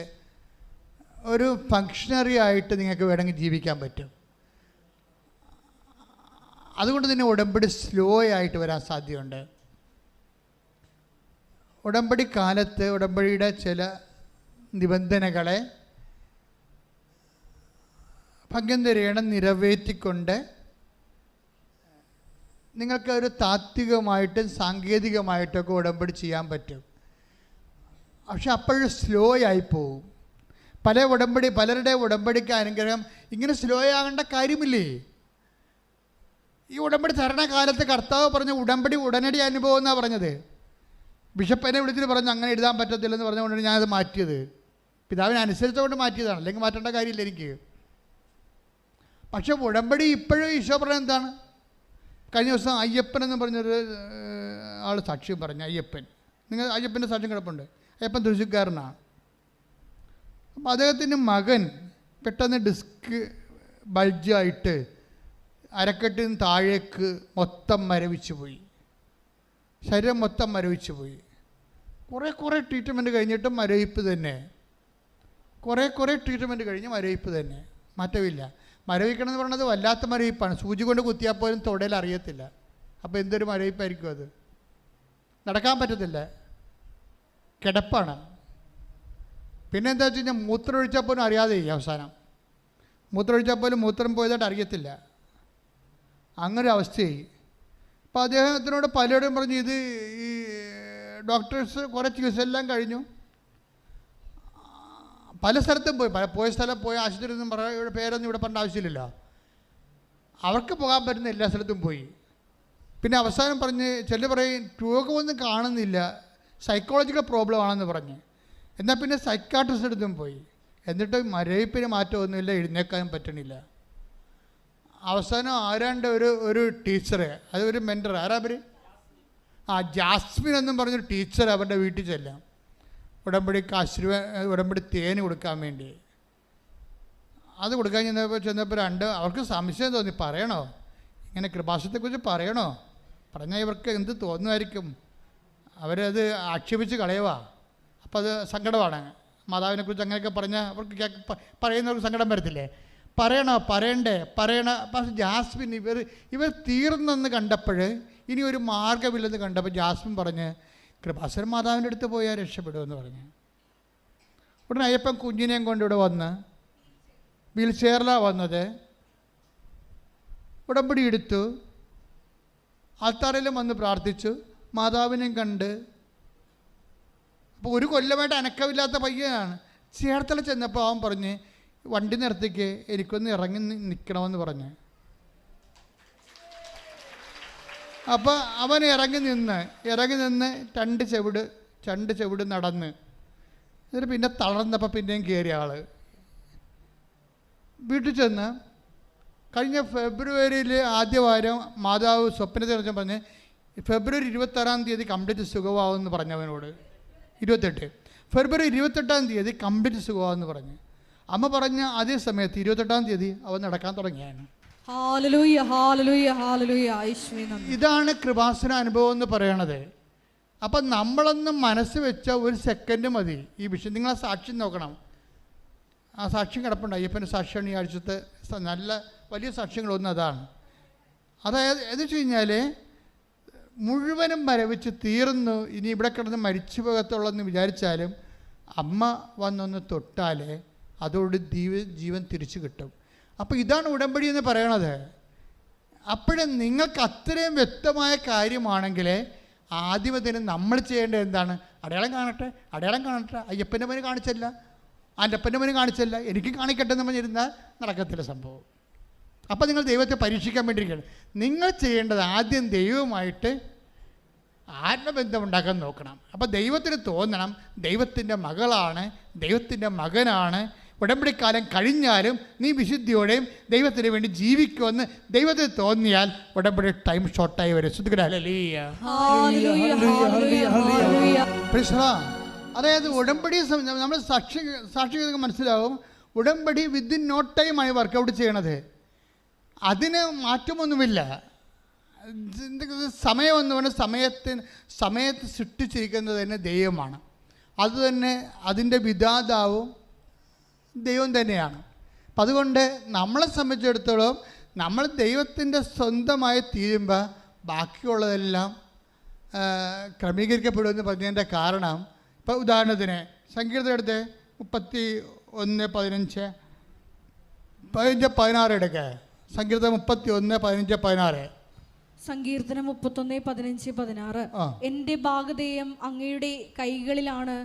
ഒരു ഫങ്ഷണറി ആയിട്ട് നിങ്ങൾക്ക് വേണമെങ്കിൽ ജീവിക്കാൻ പറ്റും. അതുകൊണ്ട് തന്നെ ഉടമ്പടി സ്ലോ ആയിട്ട് വരാൻ സാധ്യതയുണ്ട്. ഉടമ്പടി കാലത്ത് ഉടമ്പടിയുടെ ചില നിബന്ധനകളെ ഭംഗന്തരേണം നിറവേറ്റിക്കൊണ്ട് നിങ്ങൾക്ക് ഒരു താത്വികമായിട്ടും സാങ്കേതികമായിട്ടൊക്കെ ഉടമ്പടി ചെയ്യാൻ പറ്റും. പക്ഷെ അപ്പോഴും സ്ലോ ആയിപ്പോവും. പലരുടെ ഉടമ്പടിക്ക് അനുഗ്രഹം ഇങ്ങനെ സ്ലോ ആകേണ്ട കാര്യമില്ലേ? ഈ ഉടമ്പടി തരണ കാലത്ത് കർത്താവ് പറഞ്ഞ ഉടമ്പടി ഉടനടി അനുഭവം എന്നാണ് പറഞ്ഞത്. ബിഷപ്പ് എന്നെ വിളിച്ചിട്ട് പറഞ്ഞു അങ്ങനെ എഴുതാൻ പറ്റത്തില്ലെന്ന് പറഞ്ഞുകൊണ്ടാണ് ഞാനത് മാറ്റിയത്. പിതാവിനെ അനുസരിച്ചുകൊണ്ട് മാറ്റിയതാണ്, അല്ലെങ്കിൽ മാറ്റേണ്ട കാര്യമില്ല എനിക്ക്. പക്ഷെ ഉടമ്പടി ഇപ്പോഴും ഈശോ പറഞ്ഞത് എന്താണ്? കഴിഞ്ഞ ദിവസം അയ്യപ്പൻ എന്ന് പറഞ്ഞൊരു ആൾ സാക്ഷ്യം പറഞ്ഞു. നിങ്ങൾ അയ്യപ്പൻ്റെ സാക്ഷ്യം കിടപ്പുണ്ട്. അയ്യപ്പൻ തൃശ്ശൂർക്കാരനാണ്. അപ്പം അദ്ദേഹത്തിൻ്റെ മകൻ പെട്ടെന്ന് ഡിസ്ക് ബൾജായിട്ട് അരക്കെട്ടിന് താഴേക്ക് മൊത്തം മരവിച്ചു പോയി, ശരീരം മൊത്തം മരവിച്ചു പോയി. കുറേ ട്രീറ്റ്മെൻറ്റ് കഴിഞ്ഞിട്ടും മരവിപ്പ് തന്നെ. കുറേ ട്രീറ്റ്മെൻറ്റ് കഴിഞ്ഞ് മരവിപ്പ് തന്നെ, മാറ്റമില്ല. മരവിക്കണം എന്ന് പറയുന്നത് വല്ലാത്ത മരവിപ്പാണ്. സൂചി കൊണ്ട് കുത്തിയാൽ പോലും തൊടയിൽ അറിയത്തില്ല. അപ്പോൾ എന്തൊരു മരവിപ്പായിരിക്കും അത്. നടക്കാൻ പറ്റത്തില്ല, കിടപ്പാണ്. പിന്നെ എന്താ വെച്ച് കഴിഞ്ഞാൽ മൂത്രം ഒഴിച്ചാൽ പോലും അറിയാതെ അവസാനം മൂത്രമൊഴിച്ചാൽ പോലും മൂത്രം പോയതായിട്ട് അറിയത്തില്ല. അങ്ങനെ അവസ്ഥയായി. അപ്പോൾ അദ്ദേഹത്തിനോട് പലരോടും പറഞ്ഞു, ഇത് ഈ ഡോക്ടേഴ്സ് കുറേ ചികിത്സയെല്ലാം കഴിഞ്ഞു, പല സ്ഥലത്തും പോയ ആശുപത്രി ഒന്നും ഇവിടെ പേരൊന്നും ഇവിടെ പറഞ്ഞ ആവശ്യമില്ലല്ലോ. അവർക്ക് പോകാൻ പറ്റുന്ന എല്ലാ സ്ഥലത്തും പോയി. പിന്നെ അവസാനം പറഞ്ഞ് ചിലർ പറയും രോഗമൊന്നും കാണുന്നില്ല, സൈക്കോളജിക്കൽ പ്രോബ്ലം ആണെന്ന് പറഞ്ഞ്. എന്നാൽ പിന്നെ സൈക്കാട്രിസ്റ്റ് അടുത്തും പോയി. എന്നിട്ട് മരവിപ്പിന് മാറ്റമൊന്നുമില്ല, എഴുന്നേക്കാനും പറ്റണില്ല. അവസാനം ആരാണ്ട് ഒരു ടീച്ചറ്, അതൊരു മെൻറ്റർ, ആരാ അവർ? ജാസ്മിൻ എന്നും പറഞ്ഞൊരു ടീച്ചർ അവരുടെ വീട്ടിൽ ചെല്ലാം, ഉടമ്പടി തേന് കൊടുക്കാൻ വേണ്ടി. അത് കൊടുക്കാൻ ചെന്നപ്പോൾ അവർക്ക് സംശയം തോന്നി, പറയണോ ഇങ്ങനെ കൃപാസനത്തെക്കുറിച്ച് പറയണോ? പറഞ്ഞാൽ ഇവർക്ക് എന്ത് തോന്നുമായിരിക്കും, അവരത് ആക്ഷേപിച്ച് കളയുവാ. അപ്പോൾ അത് സങ്കടമാണ്. മാതാവിനെക്കുറിച്ച് അങ്ങനെയൊക്കെ പറഞ്ഞാൽ അവർക്ക് പറയുന്നവർക്ക് സങ്കടം വരത്തില്ലേ? പറയണ. പക്ഷേ ജാസ്മിൻ ഇവർ തീർന്നെന്ന് കണ്ടപ്പോൾ, ഇനി ഒരു മാർഗ്ഗമില്ലെന്ന് കണ്ടപ്പോൾ ജാസ്മിൻ പറഞ്ഞ് കൃപാസന മാതാവിൻ്റെ അടുത്ത് പോയാൽ രക്ഷപ്പെടുമെന്ന് പറഞ്ഞ്. ഉടനെ അയ്യപ്പൻ കുഞ്ഞിനെയും കൊണ്ട് ഇവിടെ വന്ന് വീൽ ചെയറിലാണ് വന്നത്. ഉടമ്പടി എടുത്തു, ആൾത്താറിലും വന്ന് പ്രാർത്ഥിച്ചു, മാതാവിനെയും കണ്ട്. അപ്പോൾ ഒരു കൊല്ലമായിട്ട് അനക്കമില്ലാത്ത പയ്യനാണ്. ചേർത്തല ചെന്നപ്പോൾ അവൻ പറഞ്ഞ് വണ്ടി നിർത്തിക്ക്, എനിക്കൊന്ന് ഇറങ്ങി നിൽക്കണമെന്ന് പറഞ്ഞ്. അപ്പോൾ അവൻ ഇറങ്ങി നിന്ന് രണ്ട് ചെവിട് നടന്ന്. എന്നിട്ട് പിന്നെ തളർന്നപ്പോൾ പിന്നെയും കയറിയ ആൾ വീട്ടിൽ ചെന്ന് കഴിഞ്ഞ ഫെബ്രുവരിയിൽ ആദ്യവാരം മാതാവ് സ്വപ്നത്തിൽ വെച്ചാൽ പറഞ്ഞ് ഫെബ്രുവരി 26 കംപ്ലീറ്റ് സുഖമാവുമെന്ന് പറഞ്ഞവനോട്. 28 ഫെബ്രുവരി 28 കംപ്ലീറ്റ് സുഖമാവെന്ന് പറഞ്ഞ്. അമ്മ പറഞ്ഞ അതേ സമയത്ത് 28 അവൻ നടക്കാൻ തുടങ്ങിയാണ്. ഹല്ലേലൂയ, ഹല്ലേലൂയ, ഹല്ലേലൂയ. ഇതാണ് കൃപാസന അനുഭവം എന്ന് പറയണത്. അപ്പം നമ്മളൊന്ന് മനസ്സ് വെച്ച ഒരു സെക്കൻഡ് മതി ഈ വിഷയം. നിങ്ങൾ ആ സാക്ഷ്യം നോക്കണം. ആ സാക്ഷ്യം കിടപ്പുണ്ട്, അയ്യപ്പൻ്റെ സാക്ഷ്യമാണ് ഈ ആഴ്ചത്തെ നല്ല വലിയ സാക്ഷ്യങ്ങളൊന്നും അതാണ്. അതായത് എന്ന് വെച്ച് കഴിഞ്ഞാൽ മുഴുവനും മരവിച്ച് തീർന്നു, ഇനി ഇവിടെ കിടന്ന് മരിച്ചു പോകത്തുള്ളെന്ന് വിചാരിച്ചാലും അമ്മ വന്നൊന്ന് തൊട്ടാൽ അതോട് ജീവൻ തിരിച്ചു കിട്ടും. അപ്പോൾ ഇതാണ് ഉടമ്പടി എന്ന് പറയണത്. അപ്പോഴും നിങ്ങൾക്ക് അത്രയും വ്യക്തമായ കാര്യമാണെങ്കിൽ ആദ്യം തന്നെ നമ്മൾ ചെയ്യേണ്ടത് എന്താണ്? അടയാളം കാണട്ടെ, അടയാളം കാണട്ടെ. അയ്യപ്പൻ്റെ മോന് കാണിച്ചല്ല, എൻ്റെ അപ്പൻ്റെ മോന് കാണിച്ചല്ല, എനിക്ക് കാണിക്കട്ടെ എന്ന് പറഞ്ഞിരുന്നാൽ നടക്കത്തില്ല സംഭവം. അപ്പോൾ നിങ്ങൾ ദൈവത്തെ പരീക്ഷിക്കാൻ വേണ്ടിയിരിക്കുകയാണ്. നിങ്ങൾ ചെയ്യേണ്ടത് ആദ്യം ദൈവവുമായിട്ട് ആത്മബന്ധം ഉണ്ടാക്കാൻ നോക്കണം. അപ്പോൾ ദൈവത്തിന് തോന്നണം ദൈവത്തിൻ്റെ മകളാണ്, ദൈവത്തിൻ്റെ മകനാണ്, ഉടമ്പടിക്കാലം കഴിഞ്ഞാലും നീ വിശുദ്ധിയോടെയും ദൈവത്തിന് വേണ്ടി ജീവിക്കുമെന്ന് ദൈവത്തിന് തോന്നിയാൽ ഉടമ്പടി ടൈം ഷോർട്ടായി വരും. അതായത് ഉടമ്പടി നമ്മൾ സാക്ഷികൾക്ക് മനസ്സിലാവും, ഉടമ്പടി വിത്തിൻ നോ ടൈമായി വർക്കൗട്ട് ചെയ്യണത്. അതിന് മാറ്റമൊന്നുമില്ല. സമയമെന്ന് പറഞ്ഞാൽ സമയത്ത് സൃഷ്ടിച്ചിരിക്കുന്നത് തന്നെ ദൈവമാണ്. അതുതന്നെ അതിൻ്റെ വിധാതാവും ദൈവം തന്നെയാണ്. അപ്പം അതുകൊണ്ട് നമ്മളെ സംബന്ധിച്ചിടത്തോളം നമ്മൾ ദൈവത്തിൻ്റെ സ്വന്തമായി തീരുമ്പോൾ ബാക്കിയുള്ളതെല്ലാം ക്രമീകരിക്കപ്പെടുമെന്ന് പറഞ്ഞതിൻ്റെ കാരണം, ഇപ്പോൾ ഉദാഹരണത്തിന് സങ്കീർത്തനം എടുത്ത് 31:15-16 എടുക്കുക. സങ്കീർത്തനം 31:15-16. സങ്കീർത്തനം 31:15-16. എന്റെ ഭാഗധേയം അങ്ങയുടെ കൈകളിലാണ്,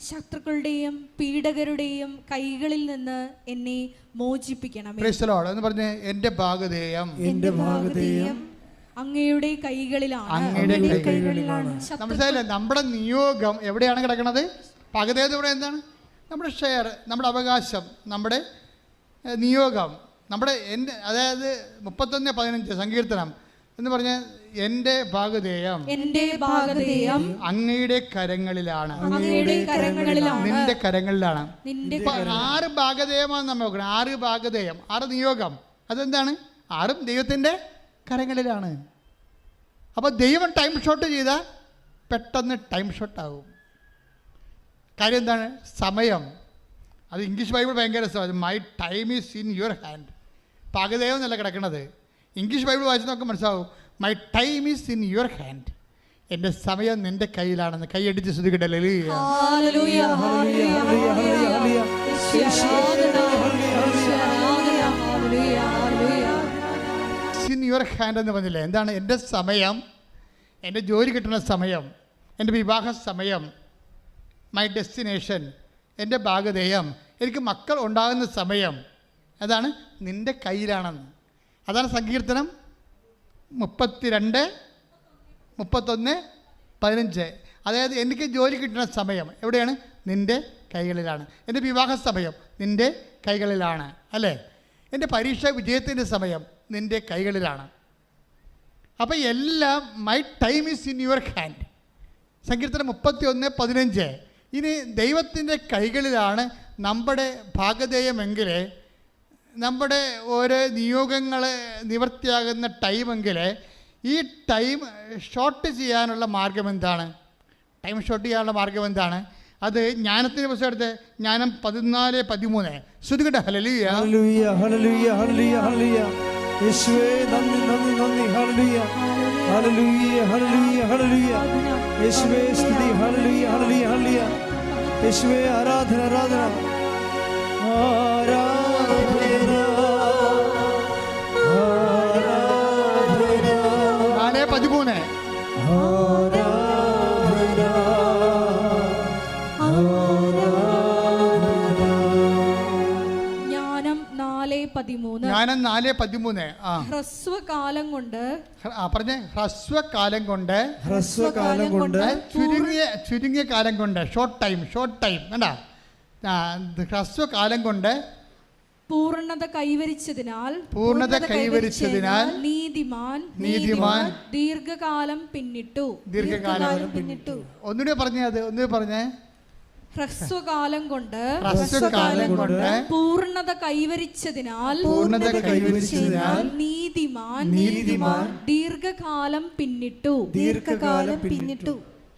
ശത്രുക്കളുടെയും പീഡകരുടെയും കൈകളിൽ നിന്ന് എന്നെ മോചിപ്പിക്കണം. എന്ന് പറഞ്ഞ് എൻ്റെ ഭാഗധേയം അങ്ങയുടെ കൈകളിലാണ്. മനസ്സിലായില്ലേ? നമ്മുടെ നിയോഗം എവിടെയാണ് കിടക്കുന്നത്? ഭാഗധേയം എന്ന് പറയുന്നത് എന്താണ്? നമ്മുടെ ഷെയർ, നമ്മുടെ അവകാശം, നമ്മുടെ നിയോഗം, നമ്മുടെ അതായത് 31:15 സങ്കീർത്തനം എന്ന് പറഞ്ഞ എൻ്റെ ഭാഗധേയം അങ്ങയുടെ കരങ്ങളിലാണ്, നിന്റെ കരങ്ങളിലാണ്. 6 ഭാഗധേയമാണ് നമ്മൾ നോക്കണം. 6 ഭാഗധേയം, 6 നിയോഗം. അതെന്താണ്? 6ഉം ദൈവത്തിൻ്റെ കരങ്ങളിലാണ്. അപ്പോൾ ദൈവം ടൈം ഷോട്ട് ചെയ്താൽ പെട്ടെന്ന് ടൈം ഷോട്ടാകും. കാര്യം എന്താണ്? സമയം. അത് ഇംഗ്ലീഷ് ബൈബിൾ ഭയങ്കര രസമാണ്. My time is in your hand. ഭാഗധേയം എന്നല്ല കിടക്കണത്. ഇംഗ്ലീഷ് ബൈബിൾ വായിച്ച് നമുക്ക് മനസ്സിലാവും, my time is in your hand. എൻ്റെ സമയം നിൻ്റെ കയ്യിലാണെന്ന്. കൈയടിച്ച് ശ്രദ്ധിക്കട്ടെ. ഇൻ യുവർ ഹാൻഡ് എന്ന് പറഞ്ഞില്ലേ? എന്താണ്? എൻ്റെ സമയം, എൻ്റെ ജോലി കിട്ടുന്ന സമയം, എൻ്റെ വിവാഹ സമയം, മൈ ഡെസ്റ്റിനേഷൻ, എൻ്റെ ഭാഗധേയം, എനിക്ക് മക്കൾ ഉണ്ടാകുന്ന സമയം, അതാണ് നിൻ്റെ കയ്യിലാണെന്ന്. അതാണ് സങ്കീർത്തനം 32:31-15. അതായത് എനിക്ക് ജോലി കിട്ടുന്ന സമയം എവിടെയാണ്? നിൻ്റെ കൈകളിലാണ്. എൻ്റെ വിവാഹ സമയം നിൻ്റെ കൈകളിലാണ്, അല്ലേ? എൻ്റെ പരീക്ഷ വിജയത്തിൻ്റെ സമയം നിൻ്റെ കൈകളിലാണ്. അപ്പോൾ എല്ലാം my time is in your hand. സങ്കീർത്തനം 31:15. ഇനി ദൈവത്തിൻ്റെ കൈകളിലാണ് നമ്മുടെ ഭാഗധേയമെങ്കിൽ, നമ്മുടെ ഓരോ നിയോഗങ്ങൾ നിവൃത്തിയാകുന്ന ടൈമെങ്കിൽ, ഈ ടൈം ഷോർട്ട് ചെയ്യാനുള്ള മാർഗം എന്താണ്? ടൈം ഷോർട്ട് ചെയ്യാനുള്ള മാർഗം എന്താണ്? അത് ജ്ഞാനത്തിൻ്റെ പുസ്തകം എടുത്ത് ജ്ഞാനം 14:13. ശ്രുതികട്ടെ. ഹല്ലേലൂയ ഹല്ലേലൂയ ഹല്ലേലൂയ ഹല്ലേലൂയ. യേശുവേ നന്ദി നന്ദി നന്ദി. ഹല്ലേലൂയ ഹല്ലേലൂയ ഹല്ലേലൂയ ഹല്ലേലൂയ. യേശുവേ സ്തുതി. ഹല്ലേലൂയ ഹല്ലേലൂയ ഹല്ലേലൂയ. യേശുവേ ആരാധന ആരാധന ആരാധന. 4:13. ജ്ഞാനം 4:13. ഹ്രസ്വകാലം കൊണ്ട് പറഞ്ഞേ. ഹ്രസ്വകാലം കൊണ്ട് ചുരുങ്ങിയ കാലം കൊണ്ട്, ഷോർട്ട് ടൈം കണ്ടാ? ഹ്രസ്വകാലം കൊണ്ട് പൂർണ്ണത കൈവരിച്ചതിനാൽ നീതിമാൻ ദീർഘകാലം പിന്നിട്ടു. ഒന്നുകൂടി പറഞ്ഞേ. അത് ഒന്നുകൂടി പറഞ്ഞേ. ഹ്രസ്വകാലം കൊണ്ട് പൂർണ്ണത കൈവരിച്ചതിനാൽ നീതിമാൻ ദീർഘകാലം പിന്നിട്ടു.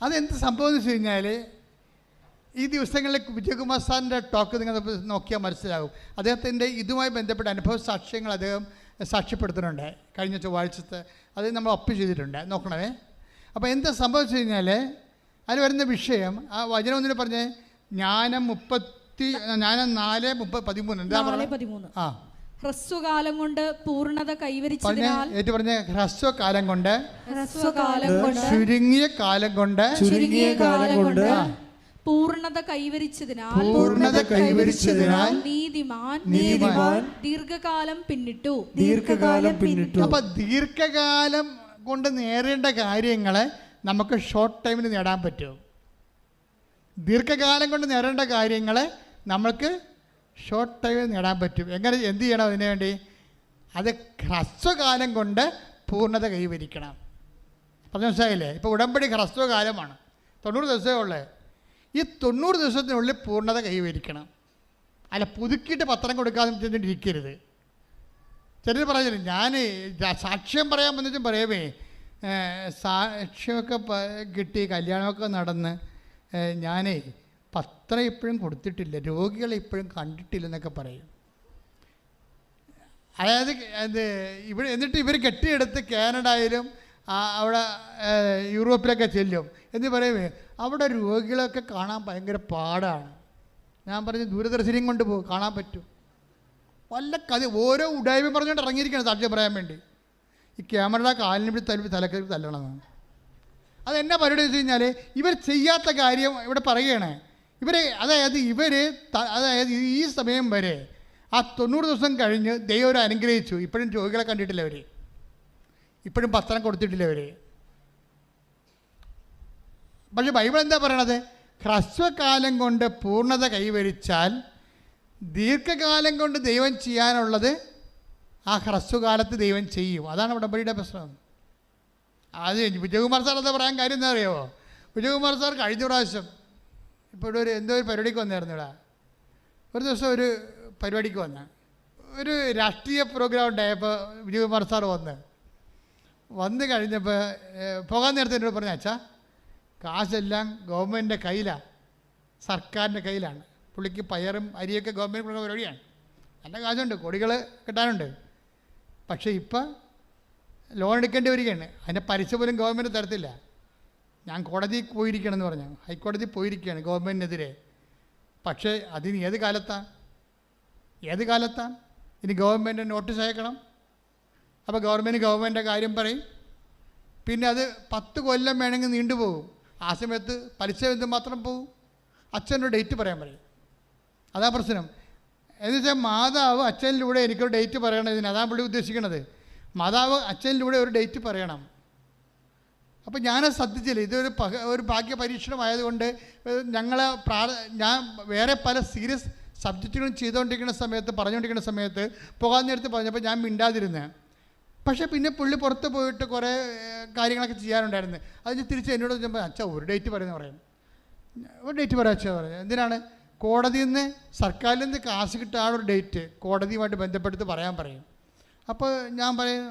അതെന്ത് സംഭവം എന്ന് വെച്ച് കഴിഞ്ഞാൽ, ഈ ദിവസങ്ങളിൽ വിജയകുമാർ സാറിൻ്റെ ടോക്ക് നിങ്ങൾ നോക്കിയാൽ മനസ്സിലാകും. അദ്ദേഹത്തിൻ്റെ ഇതുമായി ബന്ധപ്പെട്ട അനുഭവ സാക്ഷ്യങ്ങൾ അദ്ദേഹം സാക്ഷ്യപ്പെടുത്തുന്നുണ്ട്. കഴിഞ്ഞ ചൊവ്വാഴ്ചത്തെ അത് നമ്മൾ ഒപ്പ് ചെയ്തിട്ടുണ്ട്, നോക്കണമേ. അപ്പോൾ എന്താ സംഭവിച്ചു കഴിഞ്ഞാൽ, അതിൽ വരുന്ന വിഷയം, ആ വചനം ഒന്നിനെ പറഞ്ഞ് ജ്ഞാനം 4:13 എന്താ പറയുക? 4:13. ആ, ഹ്രസ്വകാലം കൊണ്ട് പൂർണ്ണത കൈവരിച്ചതിനാൽ ഹ്രസ്വകാലം കൊണ്ട് ചുരുങ്ങിയ കാലം കൊണ്ട് പൂർണ്ണത കൈവരിച്ചതിനാൽ നീതിമാൻ ദീർഘകാലം പിന്നിട്ടു. അപ്പൊ ദീർഘകാലം കൊണ്ട് നേടേണ്ട കാര്യങ്ങളെ നമുക്ക് ഷോർട്ട് ടൈമിൽ നേടാൻ പറ്റും. ദീർഘകാലം കൊണ്ട് നേടേണ്ട കാര്യങ്ങളെ നമുക്ക് ഷോർട്ട് ടൈമിൽ നേടാൻ പറ്റും. എങ്ങനെ, എന്ത് ചെയ്യണം അതിനു വേണ്ടി? അത് ഹ്രസ്വകാലം കൊണ്ട് പൂർണ്ണത കൈവരിക്കണം. പറഞ്ഞ മനസ്സിലായില്ലേ? ഇപ്പോൾ ഉടമ്പടി ഹ്രസ്വകാലമാണ്, 90 ദിവസമേ ഉള്ളേ. ഈ 90 ദിവസത്തിനുള്ളിൽ പൂർണ്ണത കൈവരിക്കണം. അല്ല പുതുക്കിയിട്ട് പത്രം കൊടുക്കാതെ ഇരിക്കരുത്. ചിലർ പറഞ്ഞില്ല, ഞാൻ സാക്ഷ്യം പറയാൻ വന്നിട്ടും പറയുമേ, സാക്ഷ്യമൊക്കെ കിട്ടി, കല്യാണമൊക്കെ നടന്ന് ഞാനേ പത്രം ഇപ്പോഴും കൊടുത്തിട്ടില്ല, രോഗികളെ ഇപ്പോഴും കണ്ടിട്ടില്ലെന്നൊക്കെ പറയും. അതായത് ഇവിടെ എന്നിട്ട് ഇവർ കെട്ടിയെടുത്ത് കാനഡയിലും അവിടെ യൂറോപ്പിലൊക്കെ ചെല്ലും എന്ന് പറയുമേ, അവിടെ രോഗികളൊക്കെ കാണാൻ ഭയങ്കര പാടാണ്. ഞാൻ പറഞ്ഞു ദൂരദർശനം കൊണ്ട് പോകും, കാണാൻ പറ്റും. വല്ല കഥ ഓരോ ഉടായ്മ പറഞ്ഞുകൊണ്ട് ഇറങ്ങിയിരിക്കണം സാക്ഷ്യം പറയാൻ വേണ്ടി. ഈ ക്യാമറയുടെ കാലിന് പിടി തലക്കറി തല്ലണമെന്നാണ്. അതെന്നാ പരിപാടി വെച്ച് കഴിഞ്ഞാൽ ഇവർ ചെയ്യാത്ത കാര്യം ഇവിടെ പറയുകയാണ്. അതായത് ഈ സമയം വരെ ആ 90 ദിവസം കഴിഞ്ഞ് ദൈവം അനുഗ്രഹിച്ചു. ഇപ്പോഴും രോഗികളെ കണ്ടിട്ടില്ല അവർ, ഇപ്പോഴും പത്രം കൊടുത്തിട്ടില്ല അവർ. പക്ഷെ ബൈബിൾ എന്താ പറയണത്? ഹ്രസ്വകാലം കൊണ്ട് പൂർണ്ണത കൈവരിച്ചാൽ ദീർഘകാലം കൊണ്ട് ദൈവം ചെയ്യാനുള്ളത് ആ ഹ്രസ്വകാലത്ത് ദൈവം ചെയ്യും. അതാണ് ഉടമ്പടിയുടെ പ്രശ്നം. അത് വിജയകുമാർ സാർ എന്താ പറയാൻ കാര്യം എന്താ അറിയാമോ? വിജയകുമാർ സാർ കഴിഞ്ഞ പ്രാവശ്യം ഇപ്പോൾ ഇവിടെ എന്തോ ഒരു പരിപാടിക്ക് വന്നായിരുന്നു. ഇവിടെ ഒരു ദിവസം ഒരു പരിപാടിക്ക് ഒരു രാഷ്ട്രീയ പ്രോഗ്രാം ഉണ്ടായപ്പോൾ വിജയകുമാർ സാർ വന്ന് കഴിഞ്ഞപ്പോൾ പോകാൻ നേരത്തെ എന്നോട് പറഞ്ഞു, അച്ഛാ കാശെല്ലാം ഗവൺമെൻറ്റിൻ്റെ കയ്യിലാണ്, സർക്കാരിൻ്റെ കയ്യിലാണ്. പുള്ളിക്ക് പയറും അരിയൊക്കെ ഗവൺമെൻറ് കൊടുക്കുന്ന പരിപാടിയാണ്. നല്ല കാശുണ്ട്, കോടികൾ കിട്ടാനുണ്ട്. പക്ഷേ ഇപ്പം ലോൺ എടുക്കേണ്ടി വരികയാണ്. അതിൻ്റെ പലിശ പോലും ഗവൺമെൻറ് തരത്തില്ല. ഞാൻ കോടതിയിൽ പോയിരിക്കണമെന്ന് പറഞ്ഞു, ഹൈക്കോടതി പോയിരിക്കുകയാണ് ഗവൺമെൻറ്റിനെതിരെ. പക്ഷേ അതിന് ഏത് കാലത്താണ് ഇനി ഗവൺമെൻറ് നോട്ടീസ് അയക്കണം. അപ്പോൾ ഗവൺമെൻറ് കാര്യം പറയും. പിന്നെ അത് 10 കൊല്ലം വേണമെങ്കിൽ നീണ്ടുപോകും. ആ സമയത്ത് പലിശ എന്തുമാത്രം പോകും? അച്ഛനൊരു ഡേറ്റ് പറയാൻ പറയും. അതാ പ്രശ്നം. എന്ന് വെച്ചാൽ മാതാവ് അച്ഛനിലൂടെ എനിക്കൊരു ഡേറ്റ് പറയണം. അതാണ് പുള്ളി ഉദ്ദേശിക്കുന്നത്. മാതാവ് അച്ഛനിലൂടെ ഒരു ഡേറ്റ് പറയണം. അപ്പോൾ ഞാനത് ശ്രദ്ധിച്ചില്ല. ഒരു ഭാഗ്യ പരീക്ഷണമായതുകൊണ്ട് ഞാൻ വേറെ പല സീരിയസ് സബ്ജക്റ്റുകളും പറഞ്ഞുകൊണ്ടിരിക്കുന്ന സമയത്ത് പോകാൻ നേരത്ത് പറഞ്ഞപ്പോൾ ഞാൻ മിണ്ടാതിരുന്നത്. പക്ഷേ പിന്നെ പുള്ളി പുറത്ത് പോയിട്ട് കുറേ കാര്യങ്ങളൊക്കെ ചെയ്യാനുണ്ടായിരുന്നു. അതിന് തിരിച്ച് എന്നോട് ചോദിച്ചപ്പോൾ അച്ഛാ ഒരു ഡേറ്റ് പറയുന്നത് പറയും. ഒരു ഡേറ്റ് പറയാം അച്ഛാ പറഞ്ഞു. എന്തിനാണ്? കോടതിയിൽ നിന്ന് സർക്കാരിൽ നിന്ന് കാശ് കിട്ടാനുള്ള ഒരു ഡേറ്റ് കോടതിയുമായിട്ട് ബന്ധപ്പെടുത്തി പറയാൻ പറയും. അപ്പോൾ ഞാൻ പറയും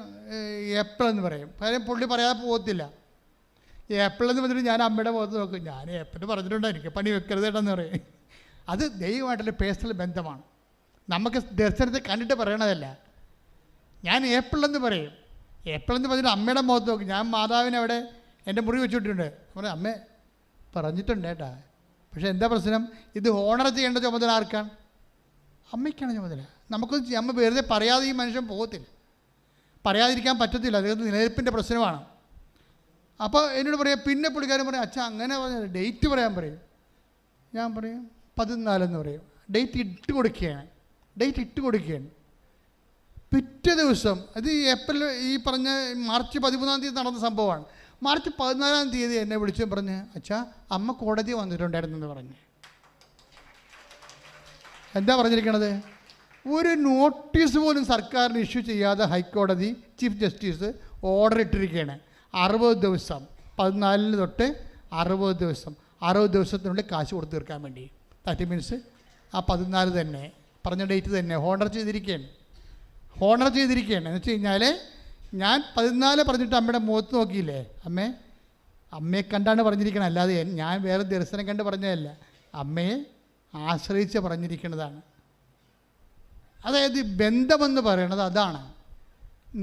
ഏപ്രിൽ എന്ന് പറയും. കാര്യം പുള്ളി പറയാതെ പോകത്തില്ല. ഏപ്രിൽ എന്ന് പറഞ്ഞിട്ട് ഞാൻ അമ്മയുടെ മുഖത്ത് നോക്കും. ഞാൻ ഏപ്രിൽ പറഞ്ഞിട്ടുണ്ടോ, എനിക്ക് പണി വെക്കരുത് കേട്ടെന്ന് പറയും. അത് ദൈവമായിട്ടുള്ള പേഴ്സണൽ ബന്ധമാണ്. നമുക്ക് ദർശനത്തെ കണ്ടിട്ട് പറയണതല്ല. ഞാൻ ഏപ്രിൽ എന്ന് പറയും. ഏപ്രിൽ എന്ന് പറഞ്ഞിട്ട് അമ്മയുടെ മുഖത്ത് നോക്കും. ഞാൻ മാതാവിനെ അവിടെ എൻ്റെ മുറി വെച്ചിട്ടുണ്ട്. അപ്പോൾ അമ്മേ പറഞ്ഞിട്ടുണ്ട് കേട്ടാ. പക്ഷേ എന്താ പ്രശ്നം? ഇത് ഓണർ ചെയ്യേണ്ട ചുമതല ആർക്കാണ്? അമ്മയ്ക്കാണ് ചുമതല. നമുക്കൊന്നും അമ്മ വെറുതെ പറയാതെ ഈ മനുഷ്യൻ പോകത്തില്ല, പറയാതിരിക്കാൻ പറ്റത്തില്ല. അദ്ദേഹത്തിന് നിലനിൽപ്പിൻ്റെ പ്രശ്നമാണ്. അപ്പോൾ എന്നോട് പറയാം. പിന്നെ പുള്ളിക്കാരൻ പറയും അച്ഛാ അങ്ങനെ പറഞ്ഞ ഡേറ്റ് പറയാൻ പറയും. ഞാൻ പറയും 14 പറയും. ഡേറ്റ് ഇട്ട് കൊടുക്കുകയാണ്. പിറ്റേ ദിവസം അത് ഏപ്രിൽ ഈ പറഞ്ഞ മാർച്ച് 13-ാം തീയതി നടന്ന സംഭവമാണ്. മാർച്ച് 14-ാം തീയതി എന്നെ വിളിച്ചു പറഞ്ഞ് അച്ഛാ അമ്മ കോടതി വന്നിട്ടുണ്ടായിരുന്നെന്ന് പറഞ്ഞ്. എന്താ പറഞ്ഞിരിക്കണത്? ഒരു നോട്ടീസ് പോലും സർക്കാരിന് ഇഷ്യൂ ചെയ്യാതെ ഹൈക്കോടതി ചീഫ് ജസ്റ്റിസ് ഓർഡർ ഇട്ടിരിക്കുകയാണ്. 60 ദിവസം, 14 തൊട്ട് 60 ദിവസം, 60 ദിവസത്തിനുള്ളിൽ കാശ് കൊടുത്ത് തീർക്കാൻ വേണ്ടി. ദാറ്റ് മീൻസ് ആ 14 തന്നെ പറഞ്ഞ ഡേറ്റ് തന്നെ ഹോണർ ചെയ്തിരിക്കുകയാണ്. എന്ന് വെച്ച് കഴിഞ്ഞാൽ ഞാൻ 14 പറഞ്ഞിട്ട് അമ്മയുടെ മുഖത്ത് നോക്കിയില്ലേ, അമ്മയെ കണ്ടാണ് പറഞ്ഞിരിക്കണം, അല്ലാതെ ഞാൻ വേറെ ദർശനം കണ്ട് പറഞ്ഞതല്ല. അമ്മയെ ആശ്രയിച്ച് പറഞ്ഞിരിക്കുന്നതാണ്. അതായത് ബന്ധമെന്ന് പറയണത് അതാണ്.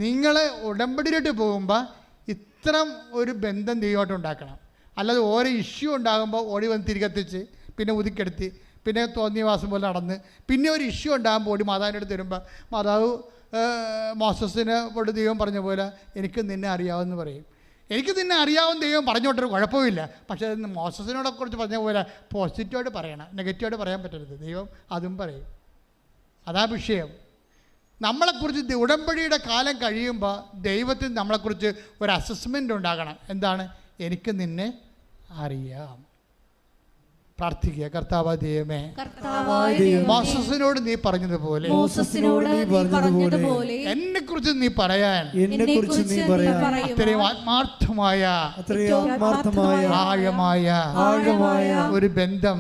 നിങ്ങൾ ഉടമ്പടിയിലോട്ട് പോകുമ്പോൾ ഇത്തരം ഒരു ബന്ധം ദൈവമായിട്ട് ഉണ്ടാക്കണം. അല്ലാതെ ഓരോ ഇഷ്യൂ ഉണ്ടാകുമ്പോൾ ഓടി വന്ന് തിരികെത്തിച്ച് പിന്നെ ഉദിക്കെടുത്തി, പിന്നെ തോന്നിയ വാസം പോലെ നടന്ന്, പിന്നെ ഒരു ഇഷ്യൂ ഉണ്ടാകുമ്പോൾ ഓടി മാതാവിൻ്റെ അടുത്ത് വരുമ്പോൾ മാതാവ് മോസസിനോട് ദൈവം പറഞ്ഞ പോലെ എനിക്ക് നിന്നെ അറിയാമെന്ന് പറയും. എനിക്ക് നിന്നെ അറിയാവുന്ന ദൈവം പറഞ്ഞോട്ടൊരു കുഴപ്പമില്ല. പക്ഷേ മോസസിനോടെ കുറിച്ച് പറഞ്ഞ പോലെ പോസിറ്റീവായിട്ട് പറയണം, നെഗറ്റീവായിട്ട് പറയാൻ പറ്റരുത്. ദൈവം അതും പറയും. അതാ വിഷയം. നമ്മളെക്കുറിച്ച് ഉടമ്പടിയുടെ കാലം കഴിയുമ്പോൾ ദൈവത്തിന് നമ്മളെക്കുറിച്ച് ഒരു അസസ്മെൻ്റ് ഉണ്ടാകണം. എന്താണ്? എനിക്ക് നിന്നെ അറിയാം. പ്രാർത്ഥിക്കുക. കർത്താവായ ദൈവമേ, മോസസിനോട് നീ പറഞ്ഞതുപോലെ എന്നെക്കുറിച്ച് നീ പറയാൻ അത്രയും ആത്മാർത്ഥമായ ആഴമായ ഒരു ബന്ധം